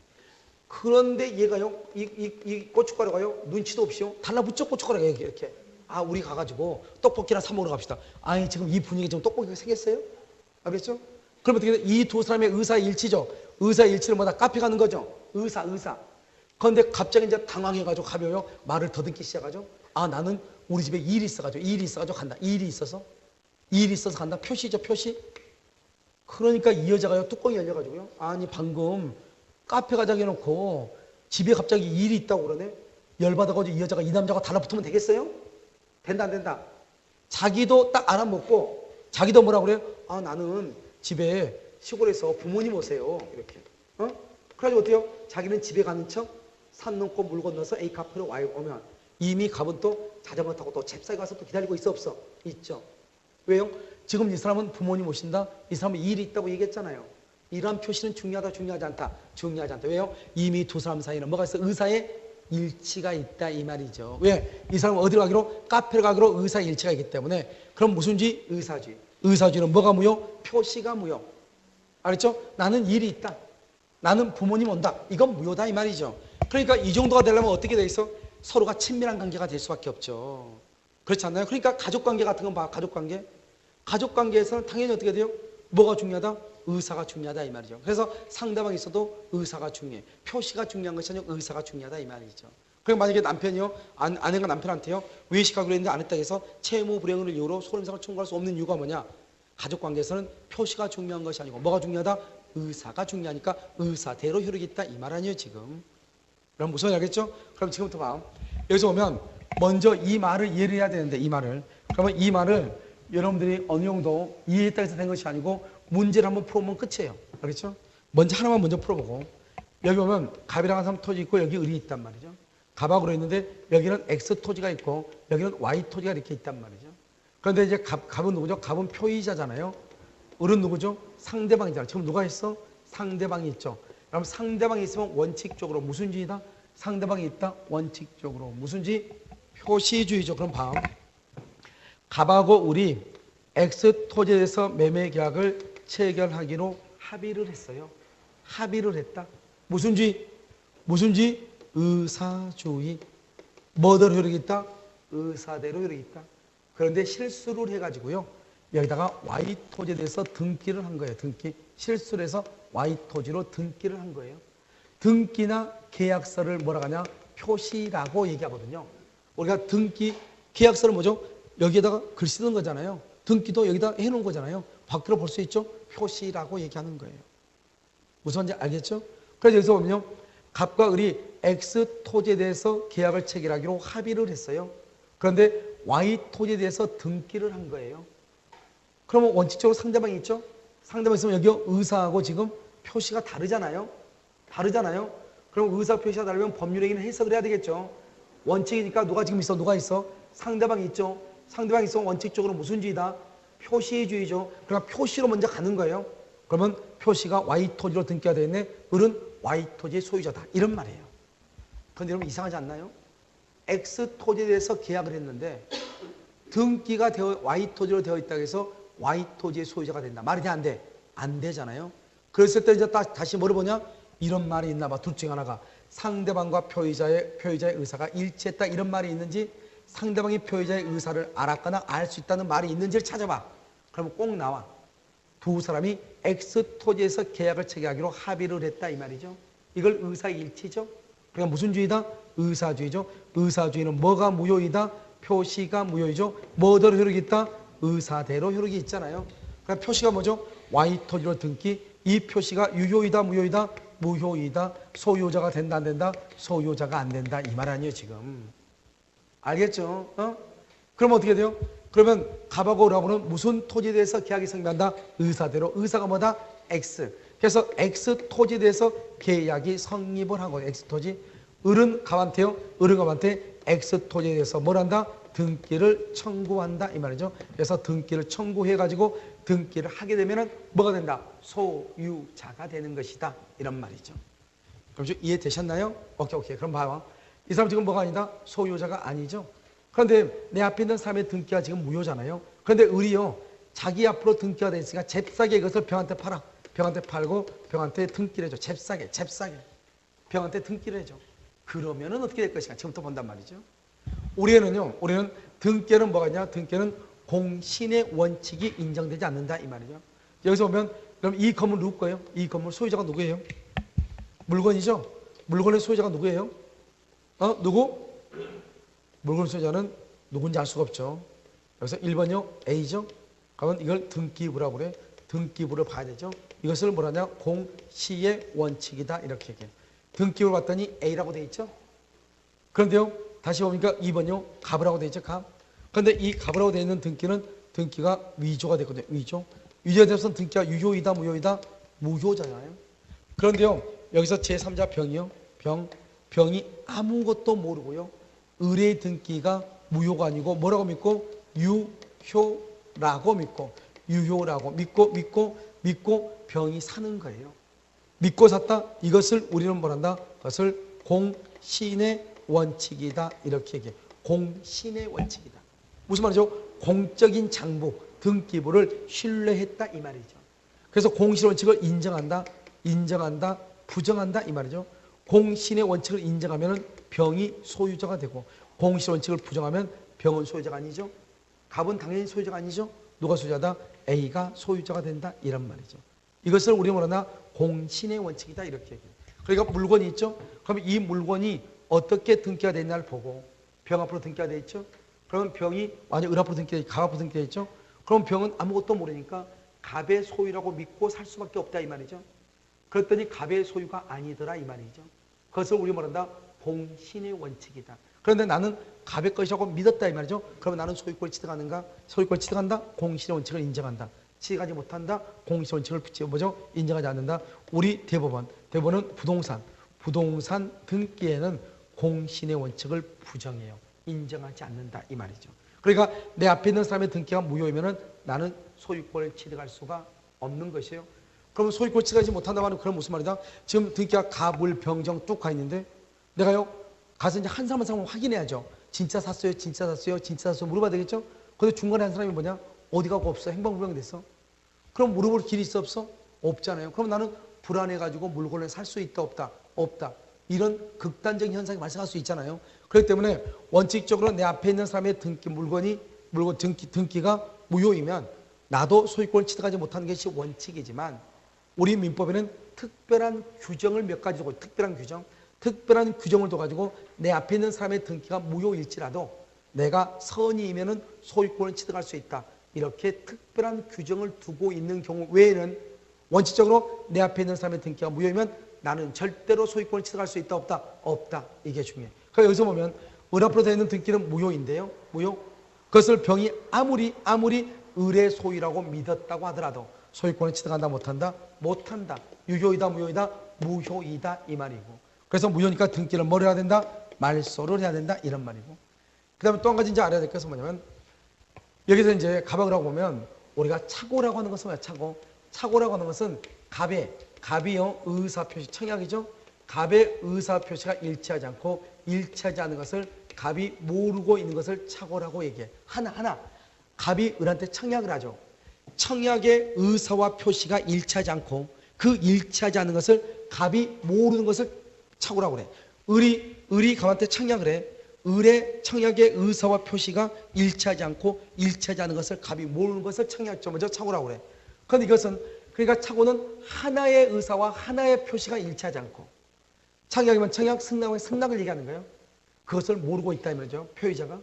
그런데 얘가요 이 고춧가루가요 눈치도 없이요 달라붙죠 고춧가루가 이렇게. 아 우리 가가지고 떡볶이나 사 먹으러 갑시다. 아니 지금 이 분위기에 지금 떡볶이가 생겼어요? 알겠죠? 그럼 어떻게 돼? 이 두 사람의 의사일치죠. 의사일치를 뭐다? 카페 가는 거죠. 의사. 그런데 갑자기 이제 당황해가지고 가벼워요. 말을 더듬기 시작하죠. 아 나는 우리 집에 일이 있어가지고 간다. 일이 있어서 간다. 표시죠 표시. 그러니까 이 여자가요 뚜껑이 열려가지고요. 아니 방금 카페 가자고 해놓고 집에 갑자기 일이 있다고 그러네. 열받아가지고 이 여자가 이 남자가 달라붙으면 되겠어요? 된다 안 된다. 자기도 딱 알아먹고 자기도 뭐라 그래요? 아 나는 집에 시골에서 부모님 오세요 이렇게. 그래가지고 어때요? 자기는 집에 가는 척 산 넘고 물 건너서 A 카페로 오면 이미 가면 또 자전거 타고 또 잽싸게 가서 또 기다리고 있어 없어? 있죠. 왜요? 지금 이 사람은 부모님 오신다. 이 사람은 일이 있다고 얘기했잖아요. 이러한 표시는 중요하지 않다. 왜요? 이미 두 사람 사이는 뭐가 있어? 의사의 일치가 있다 이 말이죠. 왜? 이 사람은 어디로 가기로? 카페를 가기로 의사의 일치가 있기 때문에. 그럼 무슨주의? 의사주의. 의사주의는 뭐가 무효? 표시가 무효. 알았죠? 나는 일이 있다. 나는 부모님 온다. 이건 무효다 이 말이죠. 그러니까 이 정도가 되려면 어떻게 돼 있어? 서로가 친밀한 관계가 될 수밖에 없죠. 그렇지 않나요? 그러니까 가족관계 같은 건 봐. 가족관계에서는 당연히 어떻게 돼요? 뭐가 중요하다? 의사가 중요하다 이 말이죠. 그래서 상대방이 있어도 의사가 중요해. 표시가 중요한 것이 아니고 의사가 중요하다 이 말이죠. 그럼 만약에 남편이요, 아내가 남편한테요, 외식하기로 했는데 안 했다 해서 채무 불이행을 이유로 손해배상을 청구할 수 없는 이유가 뭐냐? 가족관계에서는 표시가 중요한 것이 아니고 뭐가 중요하다? 의사가 중요하니까 의사대로 효력이 있다 이 말 아니에요 지금. 그럼 무슨 말이 알겠죠? 그럼 지금부터 봐. 여기서 오면 먼저 이 말을 이해를 해야 되는데 이 말을. 그러면 이 말을 여러분들이 어느 정도 이해했다 해서 된 것이 아니고 문제를 한번 풀어보면 끝이에요. 알겠죠? 먼저 하나만 먼저 풀어보고 여기 보면 갑이랑 한삼 토지 있고 여기 을이 있단 말이죠. 갑하고 있는데 여기는 X 토지가 있고 여기는 Y 토지가 이렇게 있단 말이죠. 그런데 이제 갑은 누구죠? 갑은 표의자잖아요. 을은 누구죠? 상대방이잖아요. 지금 누가 있어? 상대방이 있죠. 그럼 상대방이 있으면 원칙적으로 무슨 주의다? 상대방이 있다? 원칙적으로 무슨 주의? 표시주의죠. 그럼 봐. 갑하고 을이 X 토지에 대해서 매매 계약을 체결하기로 합의를 했어요. 합의를 했다. 무슨 주의? 의사주의. 뭐대로 효력이 있다? 의사대로 효력이 있다. 그런데 실수를 해가지고요. 여기다가 Y 토지에 대해서 등기를 한 거예요. 등기. 실수를 해서 Y 토지로 등기를 한 거예요. 등기나 계약서를 뭐라고 하냐? 표시라고 얘기하거든요. 우리가 등기, 계약서를 뭐죠? 여기에다가 글 쓰는 거잖아요. 등기도 여기다 해놓은 거잖아요. 밖으로 볼 수 있죠? 표시라고 얘기하는 거예요. 무슨 말인지 알겠죠? 그래서 여기서 보면요. 갑과 을이 X 토지에 대해서 계약을 체결하기로 합의를 했어요. 그런데 Y 토지에 대해서 등기를 한 거예요. 그러면 원칙적으로 상대방이 있죠? 상대방이 있으면 여기 의사하고 지금 표시가 다르잖아요. 그럼 의사 표시가 다르면 법률행위는 해석을 해야 되겠죠. 원칙이니까 누가 지금 있어? 누가 있어? 상대방이 있죠. 상대방이 있으면 원칙적으로 무슨 주의다? 표시주의죠. 그러니까 표시로 먼저 가는 거예요. 그러면 표시가 Y 토지로 등기가 되어 있네. 을은 Y 토지의 소유자다. 이런 말이에요. 그런데 여러분 이상하지 않나요? X 토지에 대해서 계약을 했는데 등기가 되어 Y 토지로 되어 있다고 해서 Y 토지의 소유자가 된다. 말이 돼? 안 돼? 안 되잖아요. 그랬을 때 이제 다시 뭐를 보냐? 이런 말이 있나 봐. 둘 중 하나가 상대방과 표의자의 의사가 일치했다. 이런 말이 있는지 상대방이 표의자의 의사를 알았거나 알 수 있다는 말이 있는지를 찾아봐. 그러면 꼭 나와. 두 사람이 X 토지에서 계약을 체결하기로 합의를 했다 이 말이죠. 이걸 의사일치죠. 그러니까 무슨 주의다? 의사주의죠. 의사주의는 뭐가 무효이다? 표시가 무효이죠. 뭐대로 효력이 있다? 의사대로 효력이 있잖아요. 그러니까 표시가 뭐죠? Y 토지로 등기. 이 표시가 유효이다 무효이다? 무효이다. 소유자가 된다 안 된다? 소유자가 안 된다. 이 말 아니에요 지금. 알겠죠? 그럼 어떻게 돼요? 그러면 갑하고 을하고는 무슨 토지에 대해서 계약이 성립한다? 의사대로. 의사가 뭐다? X. 그래서 X 토지에 대해서 계약이 성립을 하고 X 토지. 을은 갑한테요. 을은 갑한테 X 토지에 대해서 뭘 한다? 등기를 청구한다 이 말이죠. 그래서 등기를 청구해가지고 등기를 하게 되면은 뭐가 된다? 소유자가 되는 것이다 이런 말이죠. 그럼 좀 이해되셨나요? 오케이. 그럼 봐봐. 이 사람 지금 뭐가 아니다? 소유자가 아니죠. 그런데 내 앞에 있는 사람의 등기가 지금 무효잖아요. 그런데 을이요. 자기 앞으로 등기가 돼 있으니까 잽싸게 이것을 병한테 팔아. 병한테 팔고 병한테 등기를 해줘. 잽싸게. 병한테 등기를 해줘. 그러면은 어떻게 될 것인가? 지금부터 본단 말이죠. 우리는 등기에는 뭐가 있냐? 등기에는 공신의 원칙이 인정되지 않는다 이 말이죠. 여기서 보면 그럼 이 건물 누구 거예요? 이 건물 소유자가 누구예요? 물건이죠. 물건의 소유자가 누구예요? 누구? 물건 소유자는 누군지 알 수가 없죠. 여기서 1번요 A죠. 그러면 이걸 등기부라고 그래. 등기부를 봐야 되죠. 이것을 뭐라냐? 공시의 원칙이다 이렇게 얘기해. 등기부를 봤더니 A라고 돼 있죠. 그런데요 다시 보니까 2번요 갑이라고 돼 있죠. 갑. 그런데 이 갑이라고 돼 있는 등기가 위조가 됐거든요. 위조가 돼서 등기가 유효이다 무효이다? 무효잖아요. 그런데요 여기서 제3자 병이요. 병이 아무것도 모르고요. 을의 등기가 무효가 아니고 뭐라고 믿고? 유효라고 믿고 유효라고 믿고 병이 사는 거예요. 믿고 샀다? 이것을 우리는 뭐란다? 그것을 공신의 원칙이다 이렇게 얘기해. 공신의 원칙이다. 무슨 말이죠? 공적인 장부, 등기부를 신뢰했다 이 말이죠. 그래서 공신의 원칙을 인정한다, 부정한다 이 말이죠. 공신의 원칙을 인정하면 병이 소유자가 되고 공신의 원칙을 부정하면 병은 소유자가 아니죠. 갑은 당연히 소유자가 아니죠. 누가 소유자다? A가 소유자가 된다 이런 말이죠. 이것을 우리가 뭐라나? 공신의 원칙이다 이렇게 얘기해요. 그러니까 물건이 있죠. 그럼 이 물건이 어떻게 등기가 됐냐를 보고 병 앞으로 등기가 돼 있죠. 그러면 병이 만약 을 앞으로 등기가 갑 앞으로 등기가 있죠. 그럼 병은 아무것도 모르니까 갑의 소유라고 믿고 살 수밖에 없다 이 말이죠. 그랬더니 갑의 소유가 아니더라 이 말이죠. 그것을 우리 말한다 공신의 원칙이다. 그런데 나는 갑의 것이라고 믿었다 이 말이죠. 그러면 나는 소유권을 취득하는가? 소유권을 취득한다. 공신의 원칙을 인정한다. 취득하지 못한다. 공신의 원칙을 인정하지 않는다. 우리 대법원은 부동산 등기에는 공신의 원칙을 부정해요. 인정하지 않는다 이 말이죠. 그러니까 내 앞에 있는 사람의 등기가 무효이면은 나는 소유권을 취득할 수가 없는 것이에요. 그러면 소유권을 취득하지 못한다고 하는 그런 무슨 말이다? 지금 등기가 갑을 병정 뚝 가 있는데 내가요 가서 이제 한 사람 한 사람 확인해야죠. 진짜 샀어요? 물어봐야 되겠죠? 근데 중간에 한 사람이 뭐냐? 어디 가고 없어? 행방불명 됐어. 그럼 물어볼 길이 있어 없어? 없잖아요. 그럼 나는 불안해가지고 물건을 살 수 있다 없다? 없다. 이런 극단적인 현상이 발생할 수 있잖아요. 그렇기 때문에 원칙적으로 내 앞에 있는 사람의 등기가 무효이면 나도 소유권을 취득하지 못하는 것이 원칙이지만 우리 민법에는 특별한 규정을 몇 가지 두고 특별한 규정을 둬가지고 내 앞에 있는 사람의 등기가 무효일지라도 내가 선의이면은 소유권을 취득할 수 있다. 이렇게 특별한 규정을 두고 있는 경우 외에는 원칙적으로 내 앞에 있는 사람의 등기가 무효이면 나는 절대로 소유권을 취득할 수 있다 없다? 없다. 이게 중요해. 그러니까 여기서 보면 을 앞으로 되어 있는 등기는 무효인데요. 무효. 그것을 병이 아무리 을의 소유라고 믿었다고 하더라도 소유권을 취득한다 못한다? 못한다. 유효이다 무효이다? 무효이다 이 말이고. 그래서 무효니까 등기를 뭘 해야 된다? 말소를 해야 된다 이런 말이고. 그 다음에 또 한 가지 이제 알아야 될 것은 뭐냐면 여기서 이제 갑하고 보면 우리가 착오라고 하는 것은 뭐야? 착오라고 하는 것은 갑이요 의사표시 청약이죠. 갑의 의사표시가 일치하지 않는 것을 갑이 모르고 있는 것을 착오라고 얘기해. 하나 갑이 을한테 청약을 하죠. 청약의 의사와 표시가 일치하지 않고 그 일치하지 않는 것을 갑이 모르는 것을 착오라고 그래. 을이 갑한테 청약을 해. 을의 청약의 의사와 표시가 일치하지 않는 것을 갑이 모르는 것을 먼저 착오라고 그래. 그런데 이것은 그러니까 착오는 하나의 의사와 하나의 표시가 일치하지 않고 청약이면 청약, 승낙을 얘기하는 거예요. 그것을 모르고 있다 이 말이죠. 표의자가.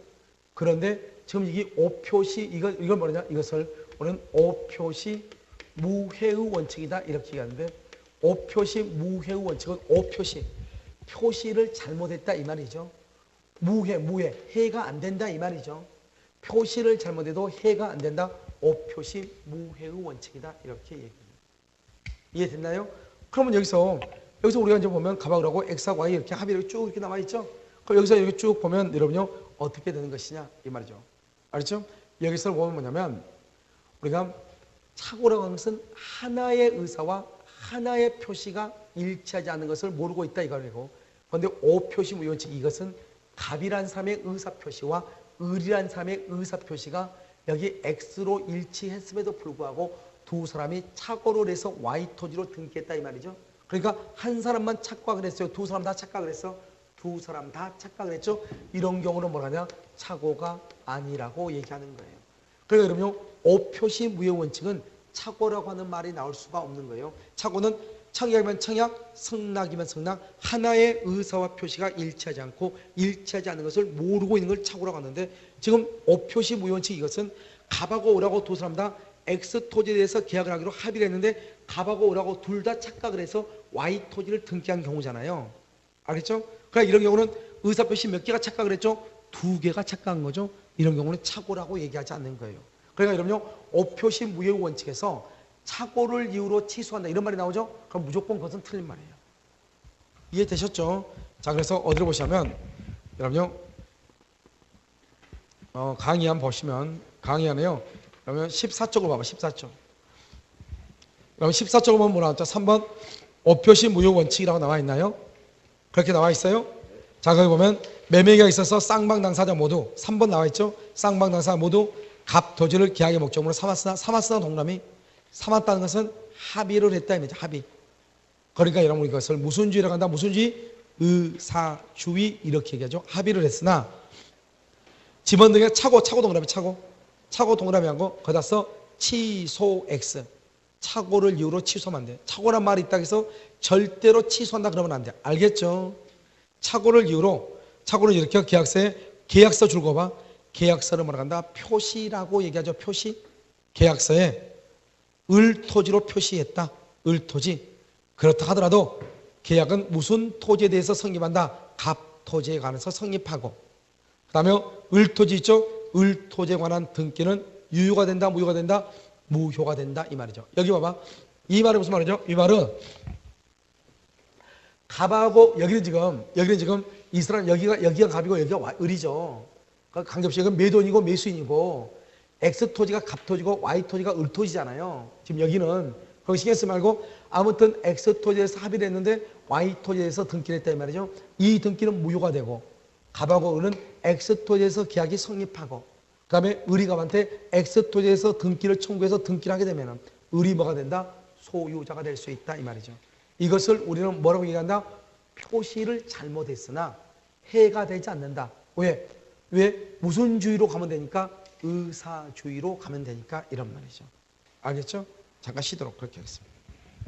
그런데 지금 이게 오표시 이걸 뭐냐? 이것을 우리는 오표시 무해의 원칙이다 이렇게 얘기하는데 오표시 무해의 원칙은 오표시. 표시를 잘못했다 이 말이죠. 무해, 해가 안 된다 이 말이죠. 표시를 잘못해도 해가 안 된다. 오표시 무해의 원칙이다. 이렇게 얘기합니다. 이해됐나요? 그러면 여기서 우리가 이제 보면 가방하고 X하고 Y 이렇게 합의를 쭉 이렇게 나와 있죠? 그럼 여기서 이렇게 쭉 보면 여러분요, 어떻게 되는 것이냐? 이 말이죠. 알죠? 여기서 보면 뭐냐면, 우리가 착오라고 하는 것은 하나의 의사와 하나의 표시가 일치하지 않는 것을 모르고 있다 이거고, 그런데 오표시 무효원칙 이것은 갑이란 사람의 의사표시와 을이란 사람의 의사표시가 여기 X로 일치했음에도 불구하고 두 사람이 착오를 해서 Y토지로 등기했다 이 말이죠. 그러니까 한 사람만 착각을 했어요. 두 사람 다 착각을 했어. 두 사람 다 착각을 했죠. 이런 경우는 뭐라냐? 착오가 아니라고 얘기하는 거예요. 그러니까 여러분요, 오표시 무효원칙은 착오라고 하는 말이 나올 수가 없는 거예요. 착오는 청약이면 청약, 성낙이면 성낙, 하나의 의사와 표시가 일치하지 않고 일치하지 않는 것을 모르고 있는 걸 착오라고 하는데, 지금 오표시 무효원칙 이것은 갑하고 을하고 두 사람 다 X 토지에 대해서 계약을 하기로 합의를 했는데 갑하고 을하고 둘 다 착각을 해서 Y 토지를 등기한 경우잖아요. 알겠죠? 그러니까 이런 경우는 의사표시 몇 개가 착각을 했죠? 두 개가 착각한 거죠. 이런 경우는 착오라고 얘기하지 않는 거예요. 그러니까 여러분요, 오표시 무효 원칙에서 착오를 이유로 취소한다 이런 말이 나오죠? 그럼 무조건 그것은 틀린 말이에요. 이해되셨죠? 자, 그래서 어디로 보시면 여러분요, 강의 한번 보시면 강의 안에요. 그러면 14쪽을 봐봐. 14쪽. 그러면 14쪽을 보면 뭐라 했죠? 3번 오표시 무효 원칙이라고 나와 있나요? 그렇게 나와 있어요? 자, 거기 보면 매매가 있어서 쌍방 당사자 모두 3번 나와 있죠? 쌍방 당사자 모두 갑 토지를 계약의 목적으로 삼았으나 동남이 삼았다는 것은 합의를 했다 이거죠. 합의. 그러니까 여러분 이것을 무슨 주의라고 한다? 무슨 주의? 의사주의 이렇게 얘기하죠. 합의를 했으나 지번 등에 차고 동그라미 차고 동그라미 한 거 거기다 써 취소 X. 착오를 이유로 취소하면 안 돼. 착오란 말이 있다 해서 절대로 취소한다 그러면 안 돼. 알겠죠? 착오를 이유로 착오를 이렇게 계약서 줄거 봐. 계약서를 뭐라 한다? 표시라고 얘기하죠. 표시. 계약서에 을토지로 표시했다. 을토지. 그렇다 하더라도 계약은 무슨 토지에 대해서 성립한다? 갑토지에 관해서 성립하고, 그 다음에 을토지 있죠? 을토지에 관한 등기는 유효가 된다, 무효가 된다? 무효가 된다 이 말이죠. 여기 봐봐. 이 말은 무슨 말이죠? 이 말은 갑하고 여기는 지금 이 사람 여기가 갑이고 여기가 을이죠. 그러니까 관계없이 여기는 매도인이고 매수인이고 X 토지가 갑 토지고 Y 토지가 을 토지잖아요. 지금 여기는 거기 신경 쓰지 말고 아무튼 X 토지에서 합의를 했는데 Y 토지에서 등기를 했다 이 말이죠. 이 등기는 무효가 되고 갑하고 을은 X 토지에서 계약이 성립하고, 그 다음에 을이 갑한테 X 토지에서 등기를 청구해서 등기를 하게 되면 을이 뭐가 된다? 소유자가 될 수 있다 이 말이죠. 이것을 우리는 뭐라고 얘기한다? 표시를 잘못했으나 해가 되지 않는다. 왜? 무슨 주의로 가면 되니까? 의사주의로 가면 되니까 이런 말이죠. 알겠죠? 잠깐 쉬도록 그렇게 하겠습니다.